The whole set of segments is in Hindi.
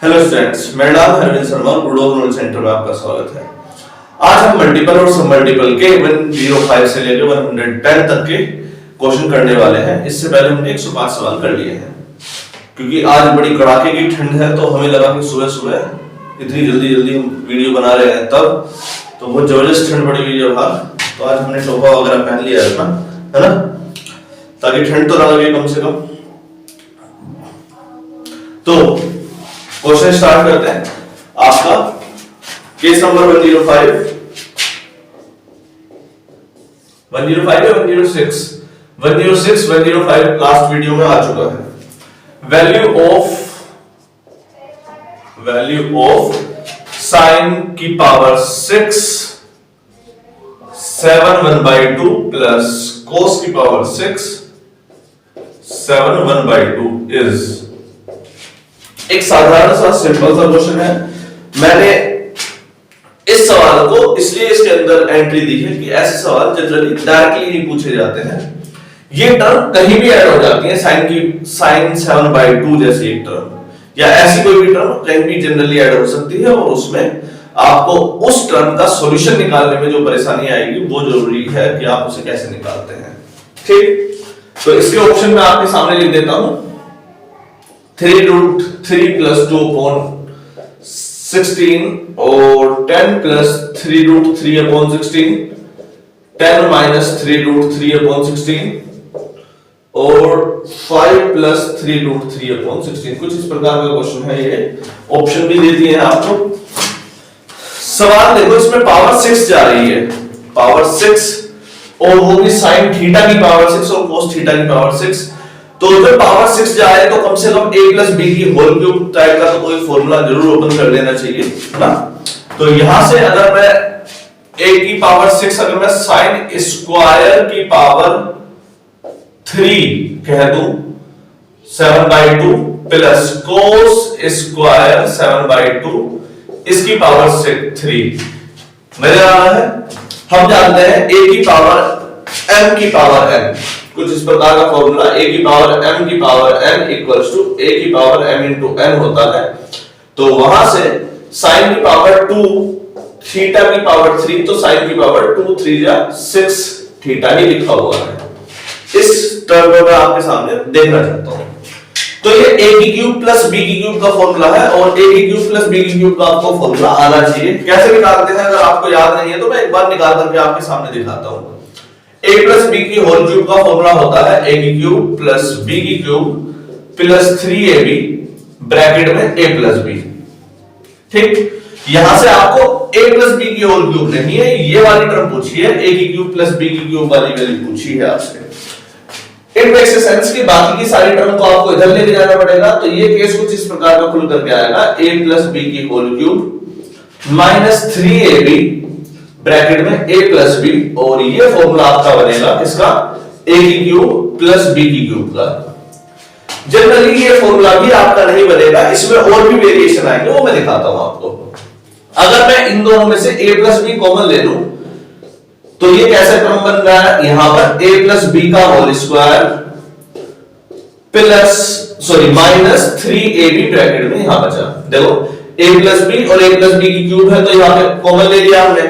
हेलो स्टूडेंट्स, मेरा नाम है अरविंद शर्मा और गुड नॉलेज सेंटर में आपका स्वागत है। आज हम मल्टीपल और सब मल्टीपल के 105 से लेकर 110 तक के क्वेश्चन करने वाले हैं। इससे पहले हमने 105 सवाल कर लिए हैं। क्योंकि आज बड़ी कड़ाके की ठंड है तो हमें लगा कि सुबह सुबह इतनी जल्दी जल्दी हम वीडियो बना रहे हैं, तब तो बहुत जबरदस्त ठंड पड़ी हुई है बाहर, तो आज हमने टोपा वगैरह पहन लिया है ना, ताकि ठंड तो ना लगे कम से कम। तो क्वेश्चन स्टार्ट करते हैं। आपका केस नंबर 105 या 106 105 लास्ट वीडियो में आ चुका है। वैल्यू ऑफ साइन की पावर 6 7 1/2 प्लस कोस की पावर 6 7 1/2 इज एक साधारण सा सिंपल सा क्वेश्चन है। मैंने इस सवाल को इसलिए इसके अंदर एंट्री दी है कि ऐसे सवाल जनरली डायरेक्टली नहीं पूछे जाते हैं। ये टर्म कहीं भी ऐड हो जाती है, साइन 7/2 जैसी एक टर्म या ऐसी कोई भी टर्म कहीं भी जनरली ऐड हो सकती है, और उसमें आपको उस टर्म का सॉल्यूशन निकालने में जो परेशानी आएगी वो जरूरी है कि आप उसे कैसे निकालते हैं। ठीक, तो इसके ऑप्शन में आपके सामने लिख देता हूं 3√3 + 2/16 और 10 + 3√3/16 10 - 3√3/16 और 5 + 3√3/16 कुछ इस प्रकार का क्वेश्चन है। ये ऑप्शन भी दे दिए हैं आपको। सवाल देखो, इसमें पावर 6 जा रही है, पावर 6, और वो भी sin थीटा की पावर 6 और cos थीटा की पावर 6। तो जब पावर 6 जाए तो कम से कम a + b की होल क्यूब टाइप का तो कोई फॉर्मूला जरूर ओपन कर लेना चाहिए, है ना। तो यहां से अगर मैं a की पावर 6 अगर मैं sin स्क्वायर की पावर 3 कह दूं 7/2 प्लस cos स्क्वायर 7/2 इसकी पावर 3 मेरे आ रहा है। हम जानते हैं a की पावर m की पावर n, कुछ इस प्रकार का फॉर्मूला a की पावर m की power n equals to a की पावर m इंटू n होता है। तो वहां से sin की पावर 2 थीटा की पावर 3, तो sin की पावर 2 3 या 6 थीटा ही लिखा हुआ है। इस टर्म में मैं आपके सामने देखना चाहता हूं। तो ये a की क्यूब प्लस b की क्यूब का फॉर्मूला है, और a की क्यूब प्लस b की क्यूब का आपको फॉर्मूला आना चाहिए। कैसे निकालते हैं अगर आपको याद नहीं है तो मैं एक बार निकाल करके आपके सामने दिखाता हूं। a + b की होल क्यूब का फॉर्मूला होता है a की क्यूब प्लस b की क्यूब प्लस 3ab ब्रैकेट में a + b। ठीक, यहां से आपको a + b की होल क्यूब नहीं है, ये वाली टर्म पूछी है, a की क्यूब प्लस b की क्यूब वाली वैल्यू पूछी है आपसे। इट मेक्स सेंस कि बाकी की सारी टर्म को आपको इधर लेके जाना पड़ेगा। तो ये केस कुछ इस प्रकार का खुल करके आएगा a + b की whole cube minus 3ab bracket में a + b, और ये फॉर्मूला आपका बनेगा इसका a की क्यूब प्लस b की क्यूब का। जनरली ये फॉर्मूला भी आपका नहीं बनेगा, इसमें और भी वेरिएशन आएंगे, वो मैं दिखाता हूं आपको। अगर मैं इन दोनों में से a + b कॉमन ले लूं तो ये कैसे टर्म बन रहा है, यहां पर a + b का whole square minus 3ab bracket में यहां बचा। देखो a + b और a + b की क्यूब है, तो यहां पे कॉमन ले लिया हमने।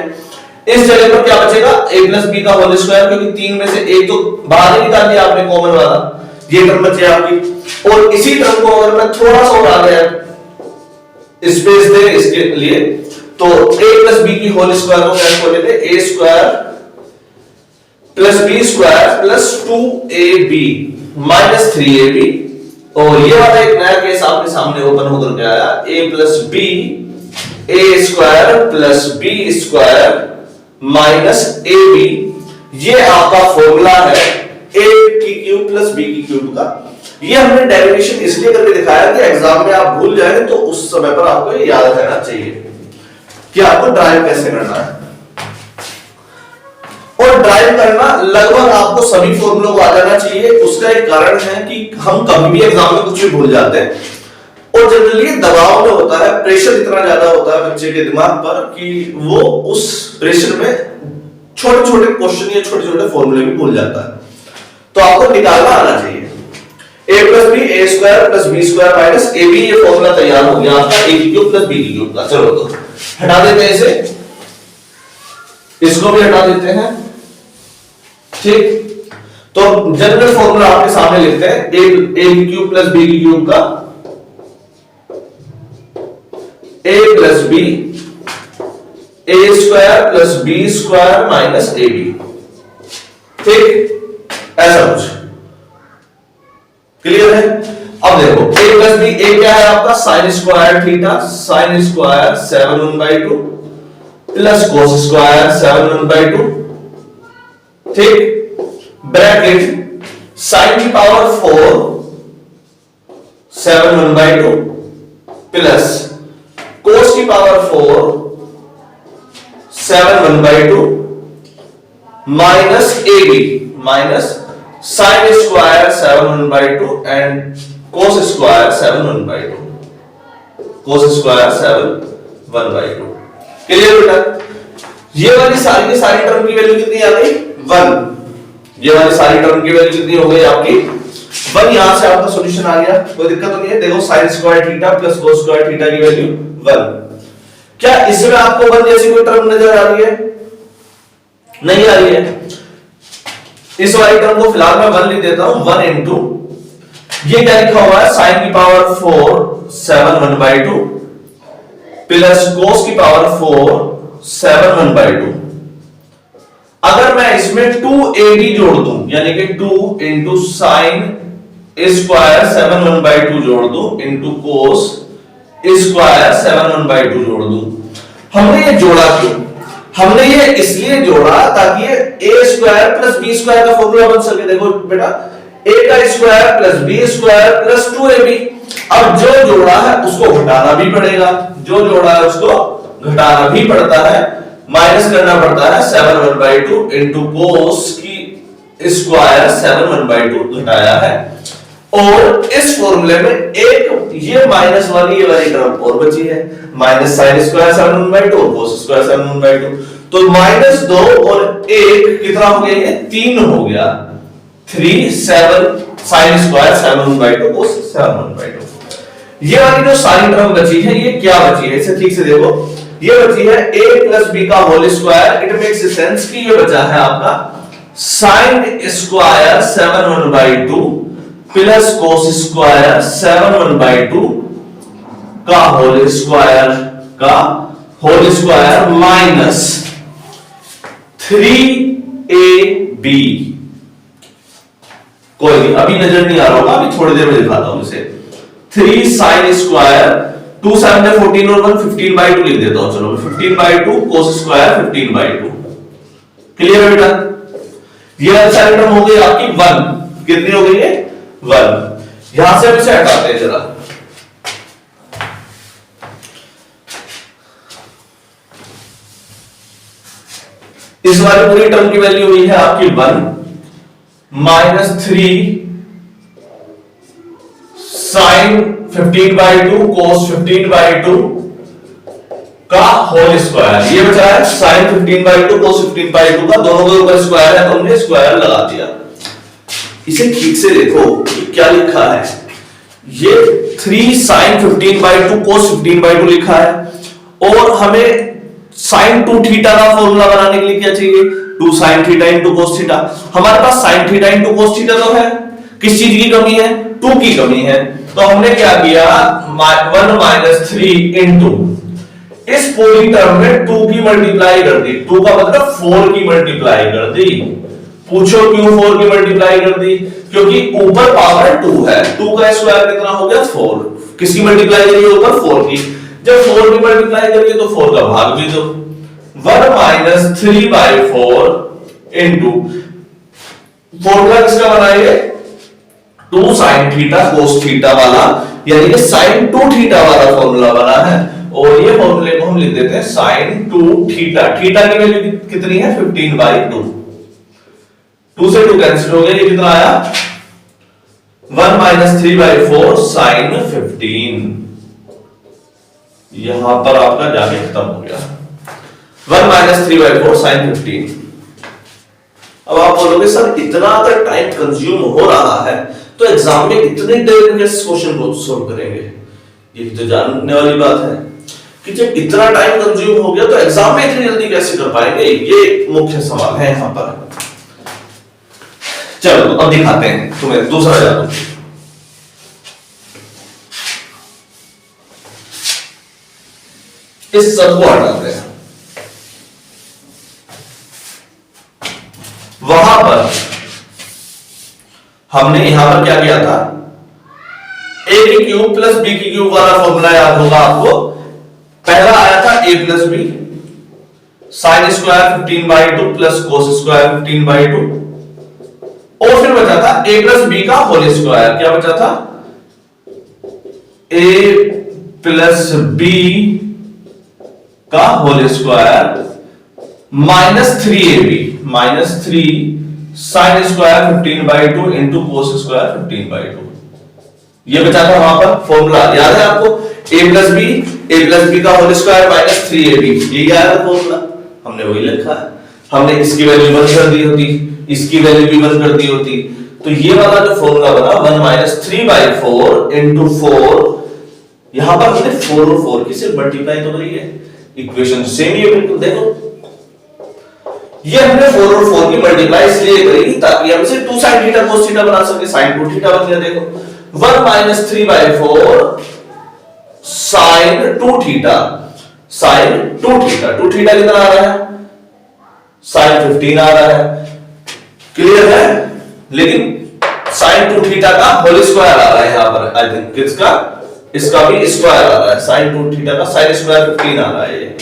इस जगह पर क्या बचेगा, a + b का होल स्क्वायर, क्योंकि 3 में से एक तो बाहर ही निकाल दिया आपने कॉमन वाला, ये टर्म बचे आपकी। और इसी टर्म को अगर मैं थोड़ा सा और आगे स्पेस दे इसके लिए, तो a + b की होल स्क्वायर को कैसे बोलेंगे, a² + b² + 2ab minus 3ab, और ये वाला एक नया केस आपके सामने ओपन होकर के आया, a + b a² + b² minus ab। ये आपका फॉर्मूला है a की क्यूब प्लस b की क्यूब का। ये हमने डेरिवेशन इसलिए करके दिखाया कि एग्जाम में आप भूल जाए तो उस समय पर आपको ये याद रहना चाहिए कि आपको ड्राइव कैसे करना है। और ड्राइव करना लगभग आपको सभी फॉर्मूलों को आ जाना चाहिए। उसका एक कारण है कि हम कभी भी एग्जाम में कुछ भी भूल जाते हैं, और जनरली दबाव में होता है, प्रेशर इतना ज्यादा होता है बच्चे के दिमाग पर कि वो उस प्रेशर में छोटे छोटे क्वेश्चन या छोटे छोटे फॉर्मूले भी भूल जाता है। तो आपको निकालना आना चाहिए। A plus B A square plus B square minus A B, ये फॉर्मूला तैयार हो गया आपका ए की क्यूब प्लस बी की क्यूब का। चलो तो हटा देते हैं इसे, इसको भी हटा देते हैं, ठीक। तो जनरल फॉर्मूला आपके सामने लिखते हैं ए की क्यूब प्लस बी की क्यूब का, A plus B A square plus B square minus A B, ठीक, ऐसा कुछ क्लियर है। अब देखो a प्लस बी, a क्या है आपका sine square theta, sine square 7/1/2 plus cos square 7/1/2, ठीक, ब्रैकेट साइन की पावर 4 7/1/2 प्लस कोस की power 4 7/1/2 minus A B minus sine square 7/1/2 and cos square 7/1/2, cos square 7/1/2। Clear बेटा। ये वाली सारी की सारी टर्म की वैल्यू कितनी आ गई 1, ये वाली सारी टर्म की वैल्यू कितनी हो गई आपकी 1। यहां से आपका सॉल्यूशन आ गया, कोई दिक्कत तो नहीं है। देखो sign square theta plus cos square theta की वैल्यू 1। क्या इसमें आपको 1 जैसी कोई टर्म नजर आ रही है? नहीं आ रही है। इस वाली टर्म को फिलहाल मैं 1 लिख देता हूं, 1 इंटू ये क्या लिखा हुआ है साइन की पावर 4 7/1/2 प्लस कोस की पावर 4 7/1/2। अगर मैं इसमें 2ab जोड़ दूं यानी कि 2 इंटू साइन स्क्वायर 7/1/2 जोड़ दूं इंटू कोस स्क्वायर 7/1/2 जोड़ दूं। हमने ये जोड़ा क्यों? हमने ये इसलिए जोड़ा ताकि ये a square plus b square का फॉर्मूला बन सके। देखो बेटा a का square plus b square plus 2ab। अब जो जोड़ा है उसको घटाना भी पड़ेगा, जो जोड़ा है उसको घटाना भी पड़ता है, माइनस करना पड़ता है 7/1/2 इंटू कोस की स्क्वायर 7/1/2 घटाया है। और इस फॉर्मूले में एक ये माइनस वाली ये वाली टर्म और बची है, माइनस साइन स्क्वायर 7/1/2 और कोस स्क्वायर 7/1/2। तो -2 और 1 कितना हो गया? ये 3 हो गया। 3 7 साइन स्क्वायर 7/1/2 कोस 7/1/2। ये वाली जो सारी टर्म बची है ये क्या बची है? इसे ठीक से देखो, ये बची है a प्लस b का whole square. It makes sense कि ये बचा है आपका sine square 7/1/2 plus cos square 7/1/2 का होल स्क्वायर माइनस 3ab। कोई नहीं, अभी नजर नहीं आ रहा होगा, अभी थोड़ी देर में दिखाता हूं इसे। 3 साइन स्क्वायर 2 7 में 14 और 1 15/2 लिख देता हूं। चलो 15/2 कोस स्क्वायर 15/2। क्लियर है बेटा? ये सारी टर्म हो गई आपकी 1। कितनी हो गई है? 1। यहां से हम इसे हटाते हैं जरा। इस वाली पूरी टर्म की वैल्यू हुई है आपकी 1 माइनस 3 साइन 15/2 कोस 15/2 का होल स्क्वायर। ये बचा है साइन 15/2 कोस 15/2 का, दोनों के ऊपर स्क्वायर है तो हमने स्क्वायर लगा दिया। इसे ठीक से देखो क्या लिखा है, ये 3 साइन 15/2 कोस 15/2 लिखा है और हमें साइन 2 थीटा का फॉर्मूला बनाने के लिए क्या चाहिए? 2 sine theta into cos theta. हमारे पास sine theta into cos theta तो है, किस चीज की कमी है? 2 की कमी है। तो हमने क्या किया 1 माइनस 3 इंटू इस पूरी टर्म में 2 की मल्टीप्लाई कर दी, 2 का मतलब 4 की मल्टीप्लाई कर दी। पूछो क्यों 4 की मल्टीप्लाई कर दी? क्योंकि ऊपर पावर 2 है, 2 का स्क्वायर कितना हो गया 4। किसकी मल्टीप्लाई करिए? ऊपर 4 की। जब 4 की मल्टीप्लाई करिए तो 4 का भाग भी दो। 1 माइनस 3/4 इंटू फॉर्मूला किसका बनाइए? 2 साइन थीटा कोस थीटा वाला, यानी कि साइन 2 थीटा वाला फॉर्मूला बना है। और ये फॉर्मूले को हम लिख देते हैं साइन 2 थीटा। थीटा की वैल्यू कितनी है? 15/2। 2 से 2 कैंसिल हो गया, ये कितना आया? 1 माइनस 3/4 साइन 15। यहां पर आपका जाके खत्म हो गया 1 माइनस 3/4 साइन 15। अब आप बोलोगे सर इतना अगर टाइम कंज्यूम हो रहा है तो एग्जाम में इतनी देर में कैसे क्वेश्चन को सॉल्व करेंगे? ये तो जानने वाली बात है कि जब इतना टाइम कंज्यूम हो गया तो एग्जाम में इतनी जल्दी कैसे कर पाएंगे, ये मुख्य सवाल है यहां पर। चलो अब दिखाते हैं तुम्हें दूसरा जादू। इस सबको हटाते हैं। वहां पर हमने यहां पर क्या किया था, ए की क्यूब प्लस बी की क्यूब वाला फॉर्मूला याद होगा आपको। पहला आया था A plus B sine square 15/2 plus cos square 15/2, और फिर बचा था ए प्लस बी का होल स्क्वायर। क्या बचा था? ए प्लस बी का whole square -3 sine square 15/2 into cos square 15/2। ये बचा था वहां पर फॉर्मूला, याद है आपको? ए प्लस बी का होल स्क्वायर -3ab, ये क्या है फॉर्मूला? हमने वही लिखा है। हमने इसकी वैल्यू 1 कर दी होती, इसकी वैल्यू भी 1 कर दी होती, तो ये वाला जो फॉर्मूला बना 1 - 3/4 इंटू 4, यहां पर हमने 4 और 4 की सिर्फ मल्टीप्लाई तो करी है, इक्वेशन सेम ही है बिल्कुल। देखो ये हमने 4 और 4 की मल्टीप्लाई इसलिए करी ताकि हम इसे 2 sin थीटा cos थीटा बना सके। sin 2 थीटा बन गया। देखो 1 - 3/4 sin 2 theta, sin 2 theta, 2 theta कितना आ रहा है? sin 15 आ रहा है, क्लियर है? लेकिन sin 2 थीटा का होल स्क्वायर आ रहा है यहां पर, आई थिंक किसका, इसका भी स्क्वायर आ रहा है। sin 2 थीटा का sin स्क्वायर 15 आ रहा है,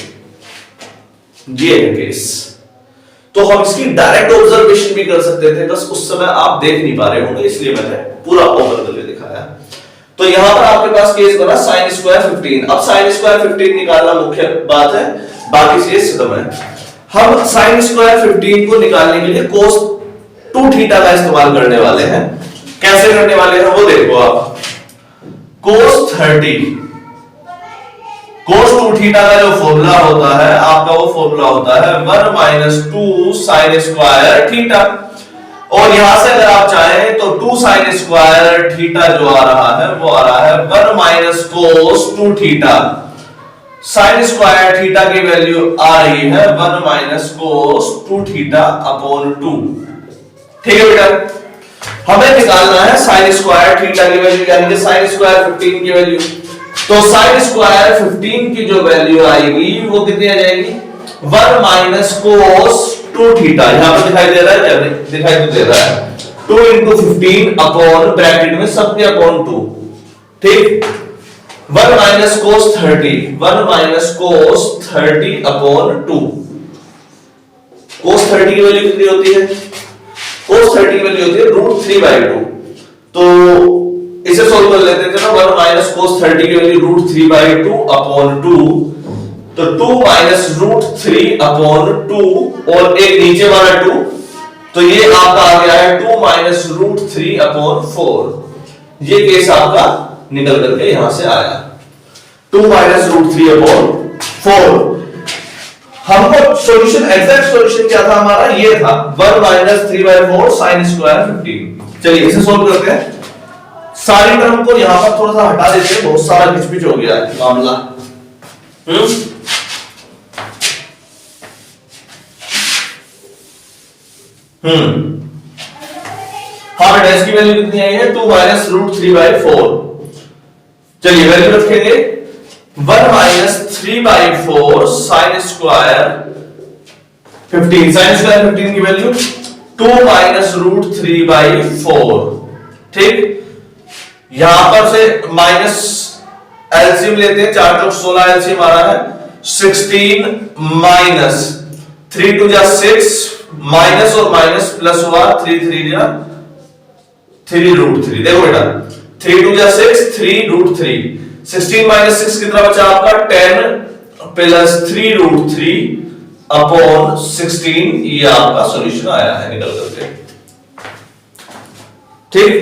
ये है केस। तो हम इसकी डायरेक्ट ऑब्जर्वेशन भी कर सकते थे, बस उस समय आप देख नहीं पा रहे होंगे इसलिए मैंने पूरा ओवर करके दिखाया। तो यहां पर आपके पास केस बना sin स्क्वायर 15। अब sin स्क्वायर 15 निकालना मुख्य बात है, बाकी चीज खत्म है। हम sin स्क्वायर 15 को निकालने के लिए cos 2 थीटा का इस्तेमाल करने वाले हैं। कैसे करने वाले हैं वो देखो आप। cos 2 थीटा का जो फॉर्मूला होता है आपका, वो फॉर्मूला होता है 1 - 2 sin स्क्वायर थीटा, और यहां से अगर आप चाहें तो 2 sin स्क्वायर थीटा जो आ रहा है वो आ रहा है 1 - cos 2 theta. sin square theta की वैल्यू आ रही है 1 - cos 2 थीटा अपॉन 2। ठीक है बेटा, हमें निकालना है sin स्क्वायर थीटा की वैल्यू, यानी कि sin स्क्वायर 15 की वैल्यू। तो sin स्क्वायर 15 की जो वैल्यू आएगी वो कितनी आ जाएगी? 1 - cos 2 थीटा। यहां पर दिखाई दे रहा है क्या? दिखाई तो दे रहा है। 2 × 15 अपॉन ब्रैकेट में सबके अपॉन 2। ठीक, 1 - cos 30, 1 - cos 30 अपॉन 2। cos 30 की वैल्यू कितनी होती है? cos 30 की वैल्यू होती है √3/2। तो इसे सॉल्व कर लेते थे ना। 1 - cos 30 की वैल्यू √3/2 अपॉन 2, तो 2 - √3 अपॉन 2, और एक नीचे वाला 2, तो ये आपका आ गया है 2 - √3 अपॉन 4। ये केस आपका निकल करके यहां से आया 2 - √3 अपॉन 4। हमको सॉल्यूशन, एग्जैक्ट सॉल्यूशन क्या था हमारा? ये था 1 - 3/4 sin स्क्वायर 15। चलिए इसे सॉल्व करते हैं। सारी टर्म को यहां पर थोड़ा सा हटा देते हैं, बहुत सारा खिचपिच हो गया है मामला। हमारे डैश की वैल्यू कितनी आई है? 2 - √3/4। चलिए वैल्यू रखेंगे 1 - 3/4 sin स्क्वायर 15। sin स्क्वायर 15 की वैल्यू 2 - √3/4। ठीक, यहां पर से माइनस एलसीएम लेते हैं, 4 × 16 एलसीएम आ रहा है 16 माइनस 3 × 2 = 6, माइनस और माइनस प्लस हुआ 3 × 3 = 3√3। देखो बेटा 3 × 2 = 6, 3√3। 16 - 6 कितना बचा आपका? 10 प्लस 3√3 अपॉन 16। ये आपका सॉल्यूशन आया है निकल करके। ठीक,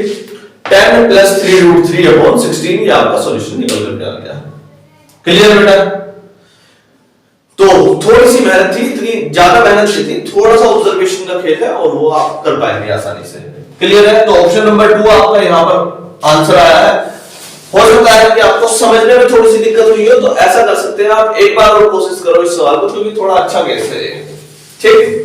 10 प्लस 3√3 अपॉन 16, ये आपका सॉल्यूशन निकल करके आ गया। क्लियर बेटा? तो थोड़ी सी मेहनत थी, इतनी ज्यादा मेहनत नहीं थी, थोड़ा सा ऑब्जर्वेशन का खेल है और वो आप कर पाएंगे आसानी से। क्लियर है? तो ऑप्शन नंबर 2 आपका यहाँ पर आंसर आया है। हो सकता है कि आपको समझने में थोड़ी सी दिक्कत हुई हो, तो ऐसा कर सकते हैं आप, एक बार और कोशिश करो इस सवाल को, क्योंकि थोड़ा अच्छा केस है ये। ठीक,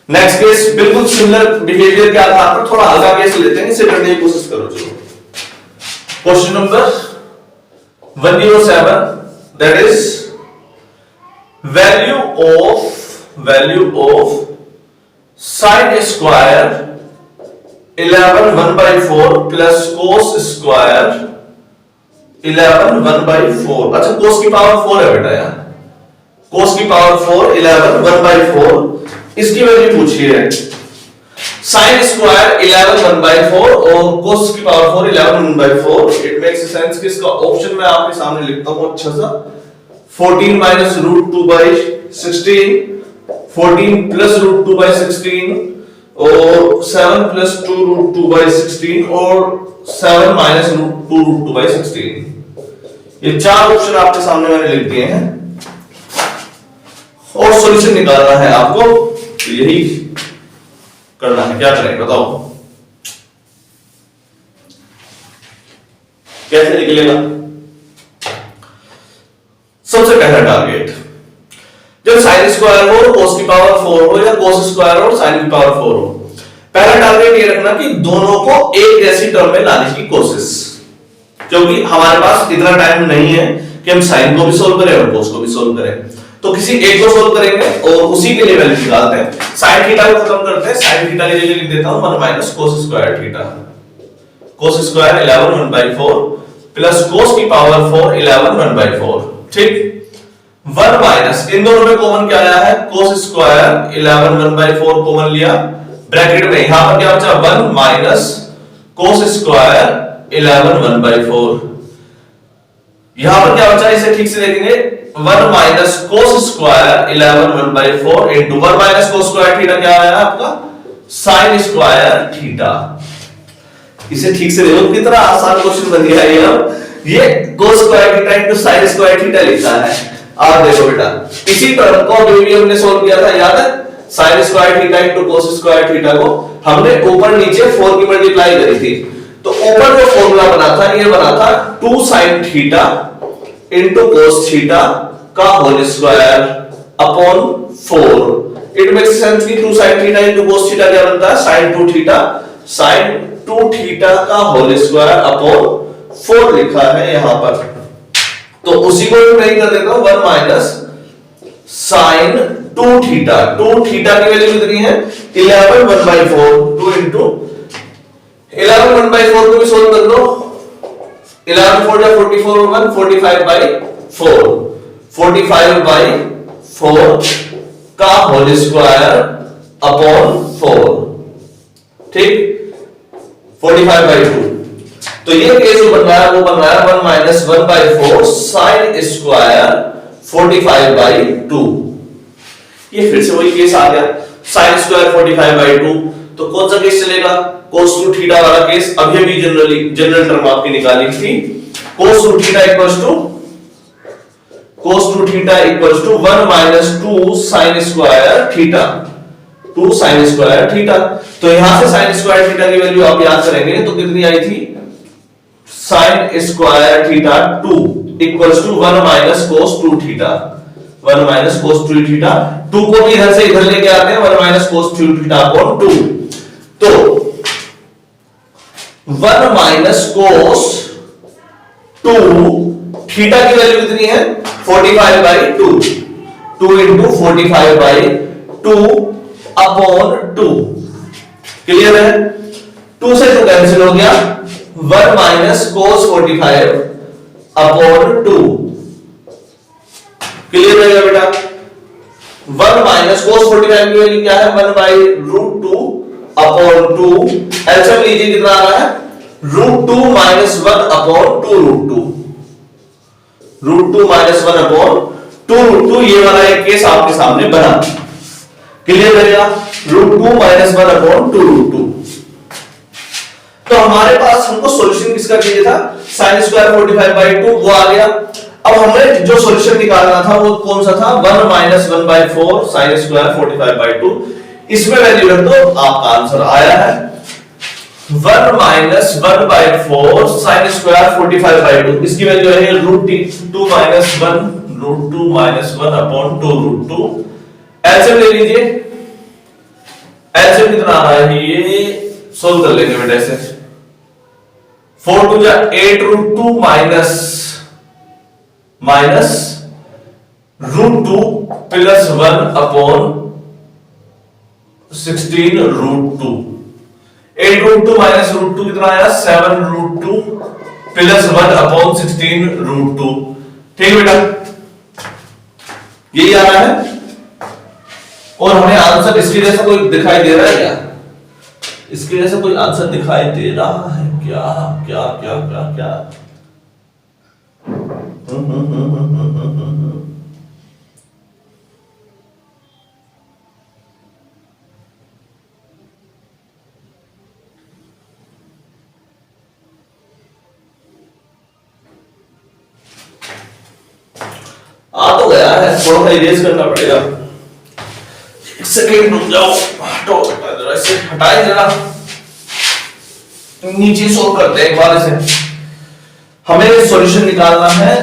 नेक्स्ट केस बिल्कुल सिमिलर बिहेवियर के आधार पर थोड़ा हल्का केस लेते हैं, इसे करने की कोशिश करो। चलो question number 107, that is value of sin square 11 1/4 plus cos square 11 1/4। अच्छा, cos की पावर 4 है बेटा यार, cos की पावर 4 11 1/4, इसकी वैल्यू पूछी है। sin स्क्वायर 11 1/4 और cos की पावर 4 11 1/4। इट मेक्स सेंस कि इसका ऑप्शन मैं आपके सामने लिखता हूं अच्छा सा, 14 minus root 2/16, 14 plus root 2/16 और 7 plus 2 root 2/16 और 7 minus root 2 root 2/16। ये चार ऑप्शन आपके सामने मैंने लिख दिए हैं और सॉल्यूशन निकालना है आपको, तो यही करना है। क्या करें बताओ, कैसे निकलेगा? सबसे पहला टारगेट, जब साइन स्क्वायर हो, cos की पावर 4 हो या cos स्क्वायर हो, sin की पावर 4 हो, पहला टारगेट ये रखना कि दोनों को एक जैसी टर्म में लाने की कोशिश, क्योंकि हमारे पास इतना टाइम नहीं है कि हम साइन को भी सोल्व करें और cos को भी सोल्व करें, तो किसी एक को सोल्व करेंगे और उसी के लिए वैल्यू निकालते हैं। साइन थीटा को खत्म करते हैं, साइन थीटा की जगह लिख देता हूं 1 minus cos square theta, cos square 11 1/4 plus cos की पावर 4 11 1/4। ठीक, 1 माइनस, इन दोनों में कॉमन क्या आया है, cos स्क्वायर 11 1/4 कॉमन लिया, ब्रैकेट में यहां पर क्या बचा 1 माइनस cos स्क्वायर 11 1/4। यहां पर क्या बचा, इसे ठीक से देखेंगे, 1 minus cos square 11 1/4 into 1 minus cos square theta क्या आया आपका, sin स्क्वायर थीटा। इसे ठीक से देखो, कितना आसान क्वेश्चन बन गया है ये cos square theta into sin square theta लिखा है। आप देखो बेटा, इसी टर्म को अभी हमने सोल्व किया था, याद है? sin square theta into cos square theta को हमने ऊपर नीचे 4 की मल्टीप्लाई करी थी, तो ऊपर जो फॉर्मूला बना था ये बना था 2 sin theta into cos theta का whole square upon 4। It makes sense कि 2 sin theta into cos theta क्या बनता है, sin 2 थीटा, sin 2 थीटा का होल स्क्वायर अपॉन 4 लिखा है यहां पर, तो उसी को मैं कर देता हूं 1 माइनस sin 2 थीटा। 2 थीटा की वैल्यू कितनी है 11 1/4, 2 इनटू 11 1/4 को भी सोल्व कर लो, 11 4 या 44 और 1 45/4, 45/4 का होल स्क्वायर अपॉन 4। ठीक, 45/2। तो ये केस जो बन रहा है वो बन रहा है 1 माइनस 1/4 sin स्क्वायर 45/2। ये फिर से वही केस आ गया, sin स्क्वायर 45/2, तो कौन सा केस चलेगा, cos 2 थीटा वाला केस। अभी भी जनरल टर्म आपकी निकाली थी, cos 2 theta equals to 1 minus 2 sin square theta, 2 sin square theta. तो यहां से sin स्क्वायर थीटा की वैल्यू आप याद करेंगे तो कितनी आई थी, sin square theta 2 equals to 1 minus cos 2 theta, 1 minus cos 2 theta. 2 को भी इधर से इधर लेके आते हैं, 1 माइनस cos 2 थीटा अपॉन 2, तो 1 माइनस cos 2 थीटा की वैल्यू कितनी है 45/2, 2 इंटू 45/2 अपॉन 2। क्लियर है? 2 से 2 कैंसिल हो गया, 1 माइनस cos 45 अपॉन 2। क्लियर रहेगा बेटा? 1 माइनस cos 45 की वैल्यू क्या है, 1/√2 अपॉन 2। एलसीएम लीजिए, कितना आ रहा है, √2 माइनस 1 अपॉन 2√2, √2 माइनस 1 अपॉन 2√2। ये वाला एक केस आपके सामने बना। क्लियर रहेगा? √2 माइनस 1 अपॉन 2√2। तो हमारे पास हमको सॉल्यूशन किसका चाहिए था, साइन स्क्वायर 45/2 वो आ गया। अब हमें जो सॉल्यूशन निकालना था वो कौन सा था, 1 - 1/4 साइन स्क्वायर 45/2। इसमें वैल्यू रख दो, आपका आंसर आया है 1 - 1/4 साइन स्क्वायर 45/2। इसकी वैल्यू है √2 - 1/2। एलसीएम ले लीजिए, एलसीएम कितना आ रहा है ये सोल्व कर लेंगे बेटा इसे। 4 × 2 = 8√2 माइनस √2 + 1/16√2। 8√2 माइनस √2 कितना आया, 7√2 + 1/16√2। ठीक है बेटा, यही आ रहा है। और हमें आंसर इसके जैसा कोई दिखाई दे रहा है क्या, इसके जैसा कोई आंसर दिखाई दे रहा है क्या, क्या क्या क्या क्या? आ तो गया है, थोड़ा सा इरेज करना पड़ेगा। एक सेकेंड रुक जाओ, हटो जरा इसे, हटाए जरा, नीचे सोल्व करते हैं एक बार इसे। हमें सॉल्यूशन निकालना है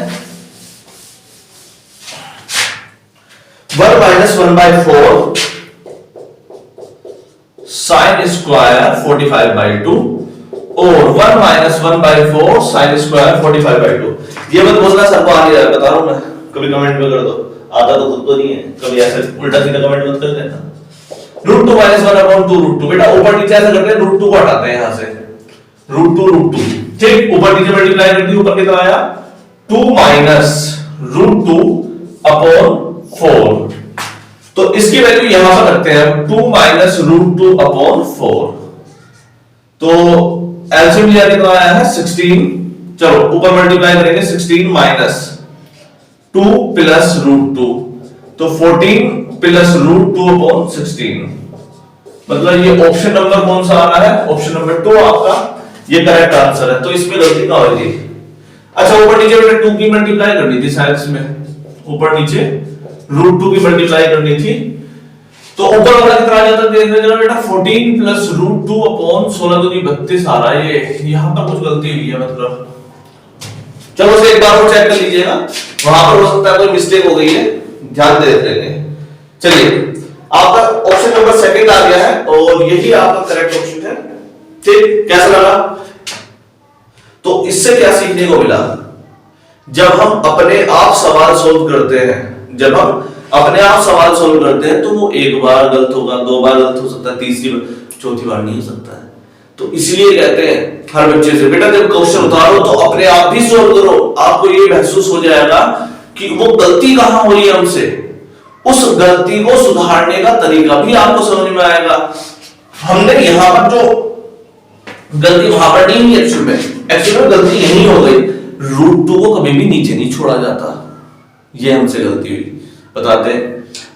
1 - 1/4 साइन स्क्वायर 45/2 और 1 - 1/4 साइन स्क्वायर 45/2। ये मत बोलना सर को आ नहीं रहा, बता रहा हूं मैं, कभी कमेंट में कर दो, आता तो खुद को नहीं है, कभी ऐसे उल्टा सीधा कमेंट मत कर देना। √2 - 1/2 बेटा ऊपर नीचे ऐसा करते हैं, √2 को हटाते हैं यहां से, √2 ठीक, ऊपर नीचे मल्टीप्लाई कर दी, ऊपर कितना आया 2 - √2/4। तो इसकी वैल्यू यहां पर रखते हैं 2 - √2/4। तो एलसीएम लिया कितना आया है 16। चलो ऊपर मल्टीप्लाई करेंगे, 16 - 2 + √2, तो 14 + √2/16। मतलब ये ऑप्शन नंबर कौन सा आ रहा है, ऑप्शन नंबर 2 आपका ये करेक्ट आंसर है। तो इसमें गलती कहां हुई थी? अच्छा ऊपर नीचे बेटा 2 की मल्टीप्लाई करनी थी साइड्स में, ऊपर नीचे √2 की मल्टीप्लाई करनी थी, तो ऊपर वाला कितना आ जाता देखने जरा बेटा, 14 + √2/16 तो 32 आ रहा है। ये यहां पर कुछ गलती हुई है मतलब। चलो उसे एक बार और चेक कर लीजिएगा, वहां पर हो सकता है कोई मिस्टेक हो गई है, ध्यान दे लेंगे। चलिए आपका ऑप्शन नंबर सेकंड आ गया है और यही आपका करेक्ट ऑप्शन है। ठीक, कैसा लगा? तो इससे क्या सीखने को मिला, जब हम अपने आप सवाल सोल्व करते हैं, जब हम अपने आप सवाल सोल्व करते हैं तो वो एक बार गलत होगा, 2 बार गलत हो सकता है, तीसरी बार, चौथी बार नहीं हो सकता है। तो इसलिए कहते हैं हर बच्चे से, बेटा जब क्वेश्चन उतारो तो अपने आप भी सोल्व करो, आपको ये महसूस हो जाएगा कि वो गलती कहां हो रही है हमसे, उस गलती को सुधारने का तरीका भी आपको समझ में आएगा। हमने यहां पर जो गलती वहां पर नहीं हुई, एक्चुअल में गलती यही हो गई, √2 को कभी भी नीचे नहीं छोड़ा जाता, ये हमसे गलती हुई। बताते हैं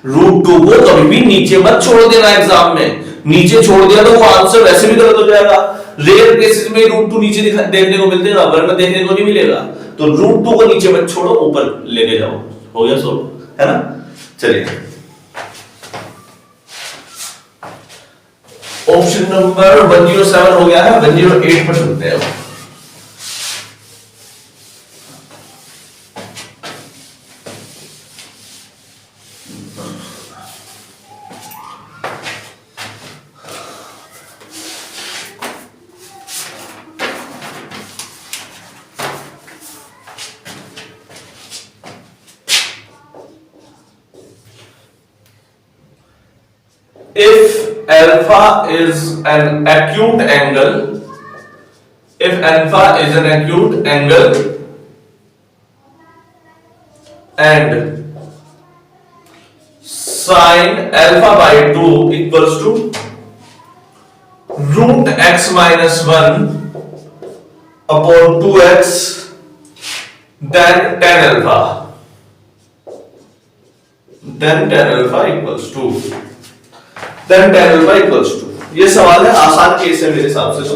√2 को कभी भी नीचे मत छोड़ देना, एग्जाम में नीचे छोड़ दिया तो वो आंसर वैसे भी गलत हो जाएगा। रेयर केसेस में √2 नीचे देखने को मिलते हैं, वरना देखने को नहीं मिलेगा। तो √2 को नीचे मत छोड़ो, ऊपर लेके जाओ। हो गया सोल्व, है ना? चलिए ऑप्शन नंबर 107 हो गया है, 108 पर चलते हैं। If alpha is an acute angle, if alpha is an acute angle and sin alpha by 2 equals to √x minus 1 upon 2x, then tan alpha equals to, then tan alpha equals to। ये सवाल है, आसान केस है मेरे हिसाब से, तो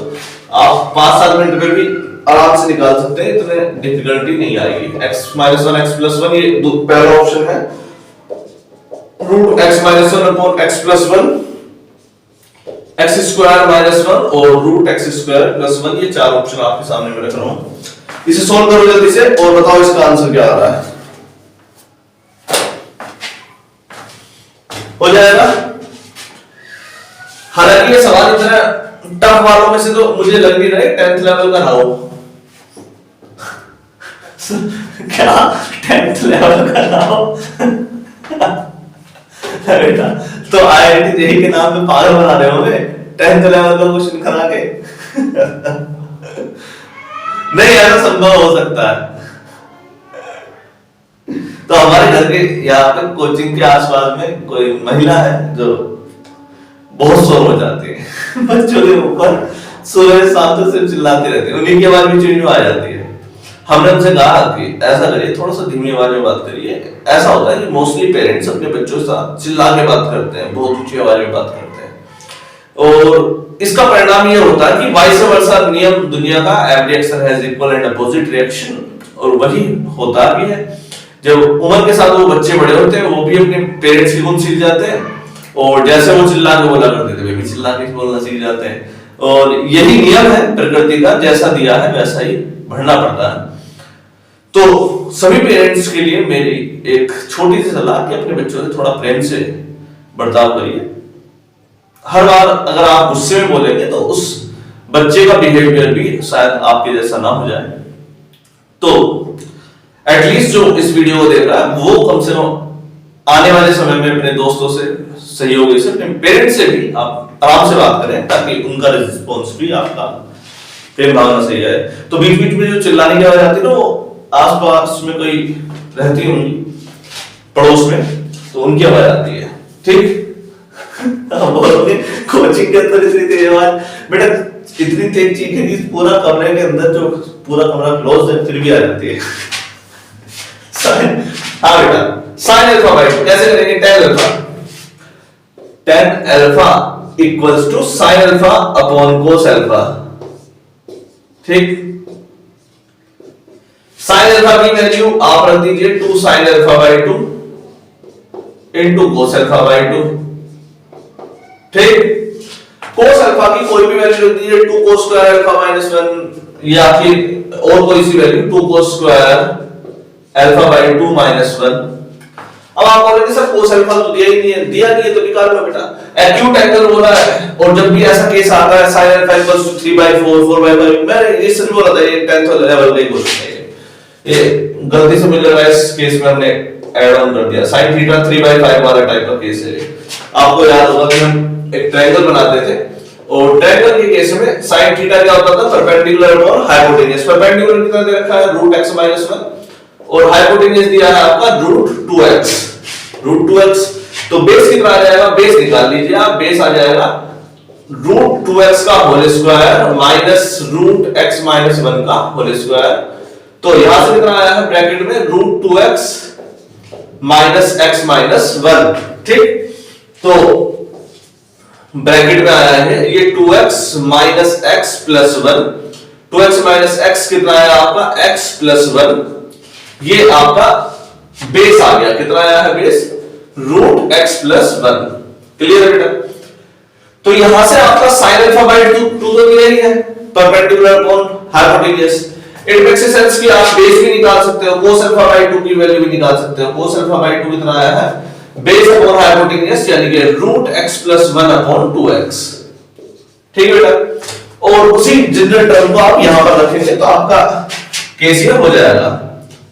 आप 5-7 मिनट में भी आराम से निकाल सकते हैं, इतने डिफिकल्टी नहीं आएगी। x minus one x plus one, ये पहला ऑप्शन है। Root x minus one upon x plus one, x square minus one और root x square plus one, ये चार ऑप्शन आपके सामने मैं रख रहा हूं। इसे सॉल्व करो जल्दी से और बताओ इसका आंसर क्या आ रहा है। हो जाएगा। हालांकि ये सवाल इतना टफ वालों में से तो मुझे लग नहीं रहा है 10th लेवल का ना हो। क्या 10th लेवल का ना हो? बेटा तो IIT जेईई के नाम पे पागल बना रहे होंगे 10th लेवल का क्वेश्चन करा के। नहीं, ऐसा संभव हो सकता है। तो हमारे घर के यहाँ पे कोचिंग के आसपास में कोई महिला है जो बहुत शोर हो जाती है बच्चों के ऊपर, सुबह शाम तक सिर्फ चिल्लाती रहती है, उन्हीं की आवाज भी चिड़चिड़ आ जाती है। हमने उनसे कहा कि ऐसा करिए, थोड़ा सा धीमी आवाज में बात करिए। ऐसा होता है कि मोस्टली पेरेंट्स अपने बच्चों के साथ चिल्ला के बात करते हैं, बहुत ऊंची आवाज में बात करते हैं, और इसका परिणाम ये होता है कि वाइस वर्सा नियम दुनिया का, every action has equal and opposite reaction, और वही होता भी है। जब उम्र के साथ वो बच्चे बड़े होते हैं, वो भी अपने पेरेंट्स की गुण सीख जाते हैं, और जैसे वो चिल्ला के बोला करते थे वे भी चिल्ला के बोलना सीख जाते हैं। और यही नियम है प्रकृति का, जैसा दिया है वैसा ही बढ़ना पड़ता है। तो सभी पेरेंट्स के लिए मेरी एक छोटी सी सलाह कि अपने बच्चों से थोड़ा प्रेम से बर्ताव करिए। हर बार अगर आप गुस्से में बोलेंगे तो उस बच्चे का बिहेवियर भी शायद आपके जैसा ना हो जाए। तो एटलीस्ट जो इस वीडियो को देख रहा है वो कम से कम आने वाले समय में अपने दोस्तों से, सहयोगी से, अपने पेरेंट्स से भी आप आराम से बात करें, ताकि उनका रिस्पॉन्स भी आपका प्रेम भावना सही है। तो बीच बीच में जो चिल्लाने की आवाज आती है ना, वो आसपास में कोई रहती होंगी पड़ोस में, तो उनकी आवाज आती है। ठीक कोचिंग के अंदर इतनी तेज आवाज, बेटा इतनी तेज चीखें कि पूरा कमरे के अंदर जो पूरा कमरा क्लोज है फिर भी आ जाती है। हाँ बेटा, साइन अल्फा बाय 2 कैसे करेंगे? tan alpha equals to sine alpha upon cos alpha. ठीक, साइन अल्फा की वैल्यू आप रख दीजिए 2 sine alpha by 2 into cos alpha by 2। ठीक, कोस अल्फा की कोई भी वैल्यू रख दीजिए 2 कोस स्क्वायर अल्फा माइनस 1, या फिर और कोई सी value 2 cos square alpha by 2 minus 1। अब आप बोलेंगे सर कोस अल्फा तो दिया ही नहीं है, दिया नहीं है तो निकाल लो बेटा। एक्यूट एंगल बोला है, और जब भी ऐसा केस आता है sin अल्फा इक्वल्स टू 3/4 4/5, मैं ये सिर्फ बोला था, ये 10th लेवल का ही क्वेश्चन है। ये गलती से मुझे लगा इस केस में हमने ऐड ऑन कर दिया, sin थीटा 3/5 वाला टाइप का केस है। आपको याद होगा कि हम एक ट्रायंगल बनाते थे, और ट्रायंगल के केस में sin थीटा क्या होता था? परपेंडिकुलर और हाइपोटेन्यूज। परपेंडिकुलर कितना दे रखा है? √x - 1, और हाइपोटेन्यूज दिया है आपका √2x। तो बेस कितना आ जाएगा? बेस निकाल लीजिए आप, बेस आ जाएगा √2x का होल स्क्वायर माइनस √x - 1 का होल स्क्वायर। तो यहां से कितना आया है ब्रैकेट में? √2x minus x minus 1। ठीक, तो ब्रैकेट में आया है ये 2x minus x plus 1। 2x minus x कितना आया आपका? x plus 1। ये आपका बेस आ गया, कितना आया है बेस? √x plus 1। क्लियर है बेटा? तो यहां से आपका sin अल्फा बाय 2 तो क्लियर ही है, perpendicular upon hypotenuse. It makes sense कि आप बेस भी निकाल सकते हो, cos अल्फा बाय 2 की वैल्यू भी निकाल सकते हो। cos अल्फा बाय 2 कितना आया है? बेस अपॉन हाइपोटेन्यूज, यानी कि √x प्लस 1 अपॉन 2x। ठीक है बेटा? और उसी जनरल टर्म को आप यहां पर रखेंगे तो आपका केस ये हो जाएगा।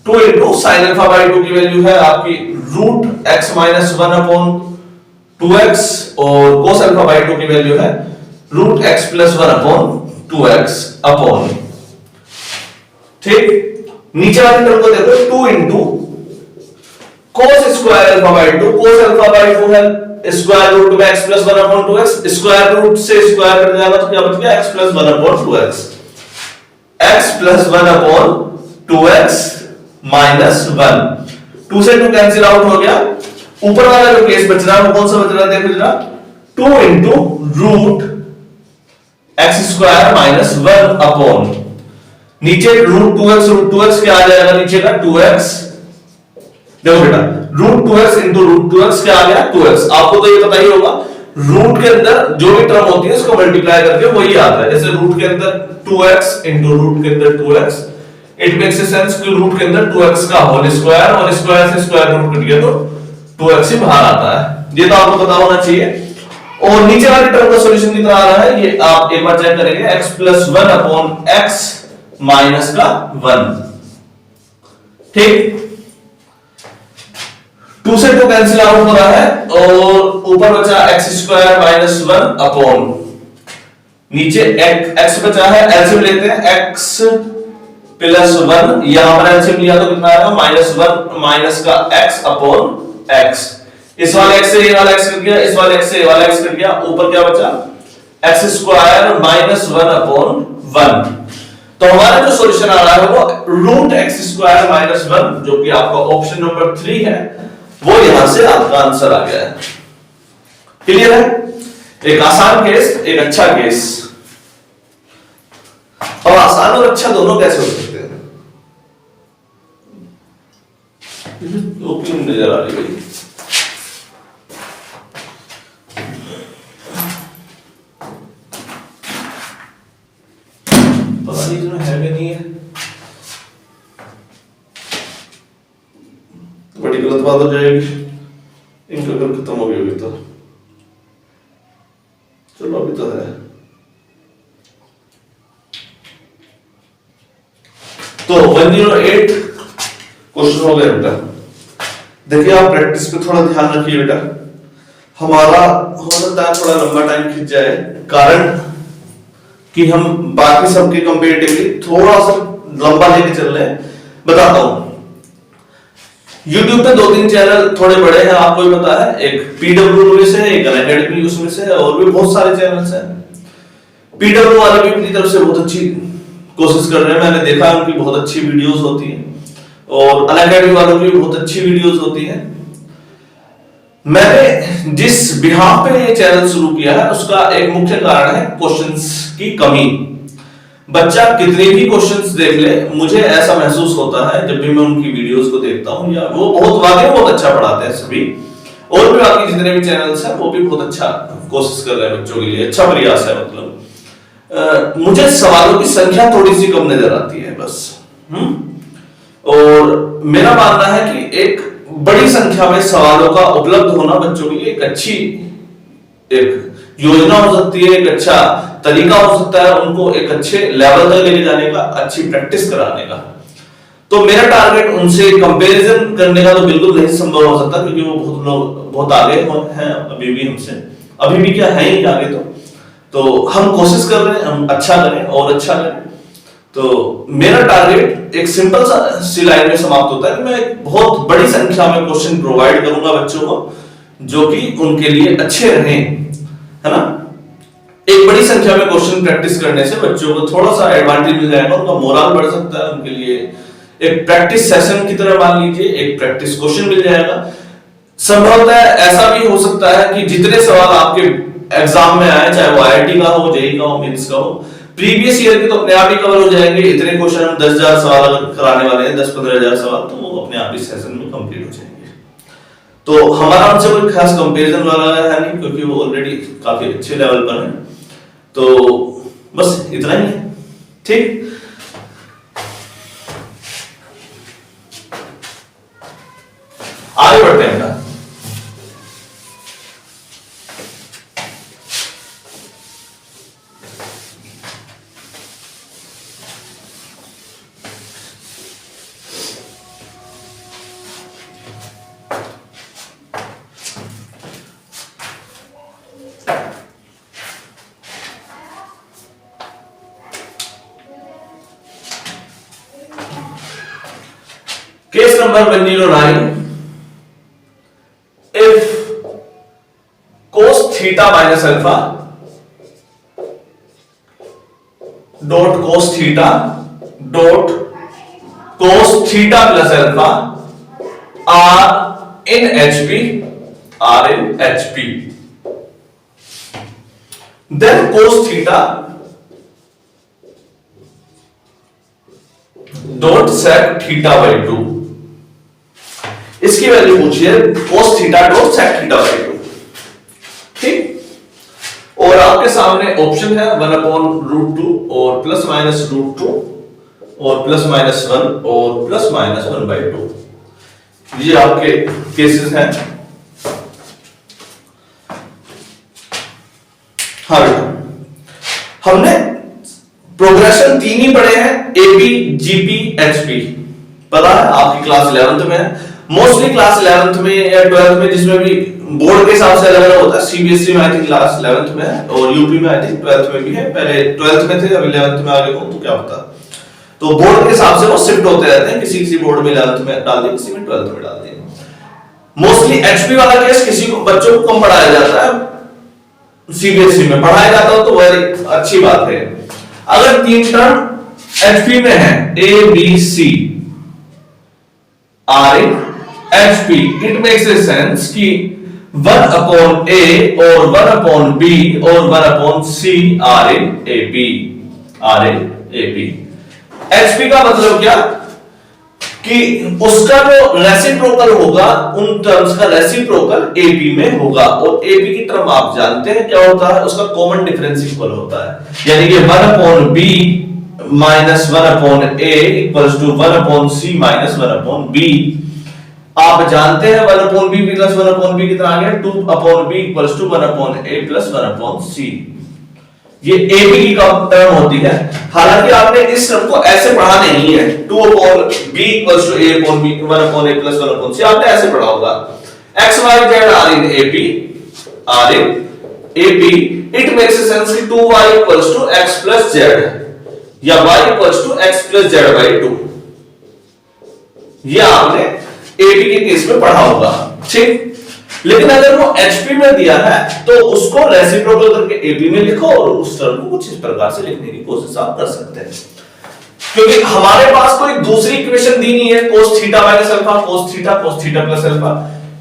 2 इनटू sin अल्फा बाय 2 की वैल्यू है आपकी √x माइनस 1 अपॉन 2x, और cos अल्फा बाय 2 की वैल्यू है √x plus 1 upon 2x upon. ठीक, नीचे वाली टर्म को देखो, 2 into cos square alpha by 2। cos alpha by 2 है स्क्वायर रूट में x plus 1 upon 2x, square root से स्क्वायर कट जाएगा तो क्या बच गया? x plus 1 upon 2x। x plus 1 upon 2x minus 1। 2 से 2 कैंसिल आउट हो गया। ऊपर वाला जो केस बच रहा है वो कौन सा बच रहा है? देखो जरा, 2 into √x square minus 1 upon नीचे रूट टू एक्स क्या आ जाएगा, नीचे का 2x। देखो बेटा, root 2x into root 2x क्या आ गया, 2x। आपको तो ये पता ही होगा, रूट के अंदर जो भी टर्म होती है उसको मल्टीप्लाई करके वही आता है। जैसे रूट के अंदर 2x इंटू रूट के अंदर 2x, इट मेक्स सेंस कि रूट के अंदर 2x का होल स्क्वायर, और स्क्वायर से स्क्वायर रूट कट गया तो 2x ही बाहर आता है। ये तो आपको पता होना चाहिए। और नीचे वाली टर्म का सॉल्यूशन कितना आ रहा है, ये आप एक बार चेक करेंगे, x plus 1 upon x minus का 1। ठीक, 2 से 2 कैंसिल आउट हो रहा है, और ऊपर बचा x स्क्वायर माइनस 1 अपॉन नीचे x बचा है, एलसीएम लेते हैं, x प्लस 1, यहां पर एलसीएम लिया तो कितना आएगा, माइनस 1 माइनस का x अपॉन x। इस वाले x से ये वाला x कट गया, इस वाले x से ये वाला x कट गया, ऊपर क्या बचा, x स्क्वायर माइनस 1 अपॉन 1। तो हमारा जो सॉल्यूशन आ रहा है वो रूट x स्क्वायर माइनस 1, जो कि आपका ऑप्शन नंबर 3 है, वो यहां से आपका आंसर आ गया है। क्लियर है? एक आसान केस, एक अच्छा केस। और आसान और अच्छा दोनों कैसे हो सकते हैं, दो क्यों नजर आ रही भाई? पता नहीं इसमें है कि नहीं है, बड़ी गलत बात हो जाएगी। इनका घर खत्म हो गया अभी तो, चलो अभी तो है। तो 108 क्वेश्चन हो गया बेटा। देखिए आप प्रैक्टिस पे थोड़ा ध्यान रखिए बेटा, हमारा हो सकता है थोड़ा लंबा टाइम खिंच जाए, कारण कि हम बाकी सबके कंपेरेटिवली थोड़ा सा लंबा लेके चल रहे हैं। बताता हूं, YouTube पे 2-3 चैनल थोड़े बड़े हैं, आपको भी पता है, एक पीडब्ल्यू में से, एक अनअकैडमी उसमें से, और भी बहुत सारे चैनल्स हैं। पीडब्ल्यू वाले भी अपनी तरफ से बहुत अच्छी कोशिश कर रहे हैं, मैंने देखा उनकी बहुत अच्छी वीडियोस होती हैं, और अनअकैडमी वालों की बहुत अच्छी वीडियोस होती हैं। मैंने जिस बिहाफ पे ये चैनल शुरू किया है उसका एक मुख्य कारण है क्वेश्चंस की कमी। बच्चा कितने भी क्वेश्चंस देख ले, मुझे ऐसा महसूस होता है जब भी मैं उनकी वीडियोस को देखता हूं, या वो बहुत अच्छा पढ़ाते हैं सभी, और भी बाकी जितने भी चैनल्स हैं वो भी बहुत अच्छा कोशिश कर रहे हैं बच्चों के लिए, अच्छा प्रयास है। मतलब मुझे सवालों की संख्या थोड़ी सी कम नजर आती है बस। और मेरा मानना है कि एक बड़ी संख्या में सवालों का उपलब्ध होना बच्चों के लिए एक अच्छी एक योजना हो सकती है, एक अच्छा तरीका हो सकता है उनको एक अच्छे लेवल तक लेके जाने का, अच्छी प्रैक्टिस कराने का। तो मेरा टारगेट उनसे कंपैरिजन करने का तो बिल्कुल नहीं संभव हो सकता, क्योंकि वो बहुत लोग बहुत आगे हैं अभी भी हमसे, अभी भी क्या है ही आगे। तो हम कोशिश कर रहे हैं हम अच्छा करें और अच्छा करें। तो मेरा टारगेट एक सिंपल सी लाइन में समाप्त होता है कि मैं बहुत बड़ी संख्या में क्वेश्चन प्रोवाइड करूंगा बच्चों को, जो कि उनके लिए अच्छे रहें, है ना। एक बड़ी संख्या में क्वेश्चन प्रैक्टिस करने से बच्चों को थोड़ा सा एडवांटेज मिल जाएगा, उनका मोरल बढ़ सकता है, उनके लिए एक प्रैक्टिस सेशन की तरह मान लीजिए एक प्रैक्टिस क्वेश्चन मिल जाएगा। संभवतः ऐसा भी हो सकता है कि जितने सवाल आपके एग्जाम में आए, चाहे वो आईआईटी का हो, जेईई का हो, मेंस का हो, प्रीवियस ईयर के तो अपने आप ही कवर हो जाएंगे। इतने क्वेश्चन हम 10,000 सवाल अगर कराने वाले हैं, 10-15,000 सवाल, तो वो अपने आप ही सेशन में कंप्लीट हो जाएंगे। तो हमारा उनसे कोई खास कंपैरिजन वाला है नहीं, क्योंकि वो ऑलरेडी काफी अच्छे लेवल पर हैं। तो बस इतना ही है, ठीक। आगे बढ़ते हैं ना। Case number 109. If cos theta minus alpha dot cos theta dot cos theta plus alpha are in HP, then cos theta dot sec theta by 2, इसकी वैल्यू पूछिए cos theta dot sec theta by 2। ठीक, और आपके सामने ऑप्शन है 1/√2 और प्लस माइनस √2 और प्लस माइनस 1 और प्लस माइनस 1/2। ये आपके केसेस हैं। हाँ बेटा, हमने प्रोग्रेशन 3 ही पढ़े हैं, एपी, जीपी, एचपी, पता है आपकी क्लास 11th में है। मोस्टली क्लास 11th में या 12th में, जिसमें भी बोर्ड के हिसाब से अलग अलग होता है। सीबीएसई में आई थिंक क्लास 11th में है और यूपी में आई थिंक 12th में भी है। पहले 12th में थे, अभी 11th में आ गए हो तो क्या पता। तो बोर्ड के हिसाब से वो शिफ्ट होते रहते हैं, किसी किसी बोर्ड में 11th में डाल दिए, किसी में 12th में डाल दिए। मोस्टली एचपी वाला केस किसी को बच्चों को कम पढ़ाया जाता है, सीबीएसई में पढ़ाया जाता हो तो वेरी अच्छी बात है। अगर 3 टर्म एचपी में है, A B C are in HP, it makes a sense कि 1/a और 1/b और 1/c are in AP, are in AP. HP का मतलब क्या कि उसका जो रेसिप्रोकल होगा उन टर्म्स का रेसिप्रोकल एपी में होगा, और एपी की टर्म आप जानते हैं क्या होता है, उसका कॉमन डिफरेंस इक्वल होता है। यानी कि 1/b minus 1/a equals to 1/c minus 1/b। आप जानते हैं 1/b प्लस 1/b कितना आ गया, 2/b equals to 1/a plus 1/c। ये ab की टर्म होती है। हालांकि आपने इस टर्म को ऐसे पढ़ा नहीं है, 2/b equals to a/b 1/a plus 1/c, आपने ऐसे पढ़ा होगा। x y z are in ab, are in ab, it makes sense कि 2y equals to x plus z या y equals to x plus z by 2। ये आपने ab के केस में पढ़ा होगा। ठीक, लेकिन अगर वो HP में दिया है तो उसको रेसिप्रोकल करके AB में लिखो और उस टर्म को कुछ इस प्रकार से लिखने की कोशिश आप कर सकते हैं। क्योंकि हमारे पास कोई दूसरी इक्वेशन दी नहीं है, cos theta minus alpha, cos theta plus alpha,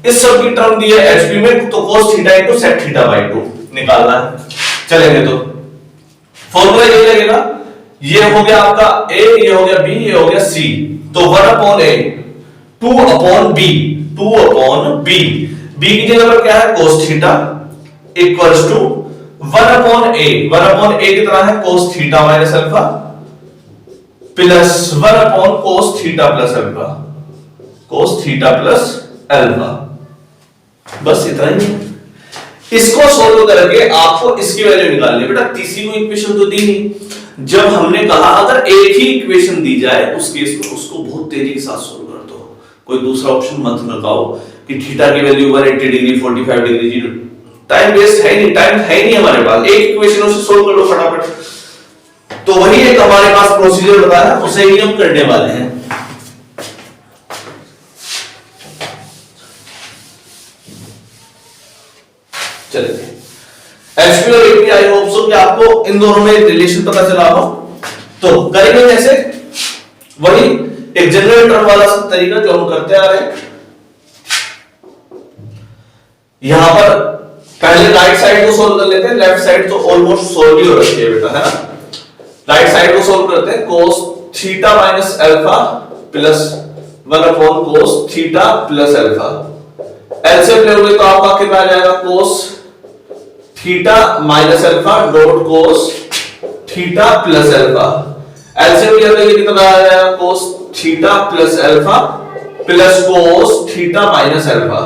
इस सब की टर्म दी है HP में, तो cos थीटा इनटू sec थीटा बाई 2 निकालना है। चलेंगे तो फॉर्मूला ये लगेगा, ये हो गया आपका A, ये हो गया B, ये हो गया C, तो 1/a 2/b, b की जगह पर क्या है cos theta equals to 1/a कितना है cos theta minus alpha plus 1/cos theta plus alpha, cos theta plus alpha. बस इतना ही। इसको सोल्व करके आपको इसकी वैल्यू निकालनी है। बेटा तीसरी कोई इक्वेशन तो दी नहीं। जब हमने कहा अगर एक ही इक्वेशन दी जाए उस केस में उसको बहुत तेजी के साथ सोल्व कर दो, कोई दूसरा ऑप्शन मत लगाओ कि थीटा की value 180 degree 45 degree, zero time waste है नहीं, टाइम है नहीं हमारे पास। एक इक्वेशन से सोल्व कर लो फटाफट। तो वही एक हमारे पास प्रोसीजर बताया, उसे ही हम करने वाले हैं। चलिए एचपी और एपी, आई होप सो कि आपको इन दोनों में रिलेशन पता चला हो। तो करेंगे कैसे, वही एक जनरल टर्म वाला तरीका जो हम करते आ रहे हैं। यहां पर पहले राइट साइड को सोल्व कर लेते हैं, लेफ्ट साइड तो ऑलमोस्ट सोल्व ही हो रखी है बेटा, है ना। राइट साइड को सोल्व करते हैं, cos theta minus alpha plus 1/cos theta plus alpha. LCM लेंगे तो आपका कितना आ जाएगा, cos theta minus alpha dot cos theta plus alpha. LCM लेंगे कितना आ जाएगा, cos theta plus alpha plus cos theta minus alpha.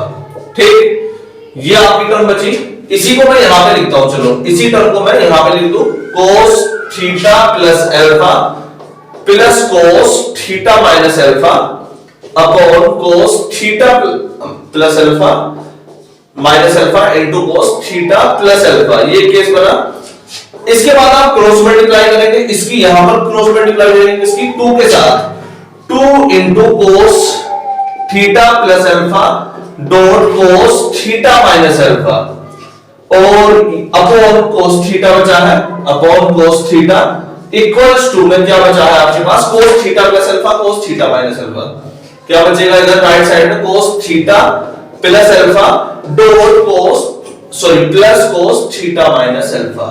ठीक, ये आपकी टर्म बची। इसी को मैं यहां पे लिखता हूं, चलो इसी टर्म को मैं यहां पे लिख दूं, cos theta plus alpha plus cos theta minus alpha upon cos theta plus alpha minus alpha into cos theta plus alpha. ये केस बना। इसके बाद आप क्रॉस मल्टीप्लाई करेंगे, इसकी यहां पर क्रॉस मल्टीप्लाई करेंगे इसकी 2 के साथ, 2 into cos theta plus alpha dot cos theta minus alpha और अपॉन cos थीटा बचा है, upon cos theta equals to में क्या बचा है आपके पास, cos theta plus alpha cos theta minus alpha. क्या बचेगा इधर राइट साइड में, cos theta plus alpha dot plus cos theta minus alpha.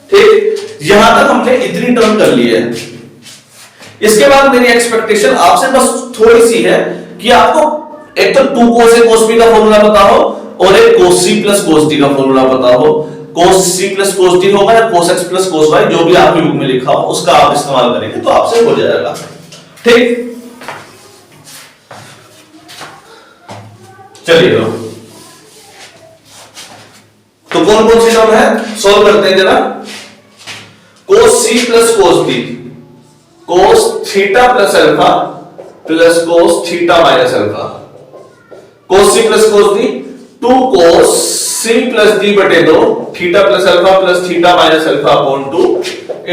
ठीक, यहां तक हमने इतनी टर्म कर ली है। इसके बाद मेरी एक्सपेक्टेशन आपसे बस थोड़ी सी है कि आपको एक तो 2 cos a cos b का फॉर्मूला पता हो और एक cos c plus cos d का फॉर्मूला पता हो। cos c plus cos d होगा या cos x plus cos y, जो भी आपकी बुक में लिखा हो उसका आप इस्तेमाल करेंगे तो आपसे हो जाएगा। ठीक, चलिए तो कौन कौन सी टर्म है सॉल्व करते हैं जरा। cos c plus cos d, cos theta plus alpha plus cos theta minus alpha. cos c plus cos d 2 cos c plus d बटे 2 theta plus alpha plus theta minus alpha upon 2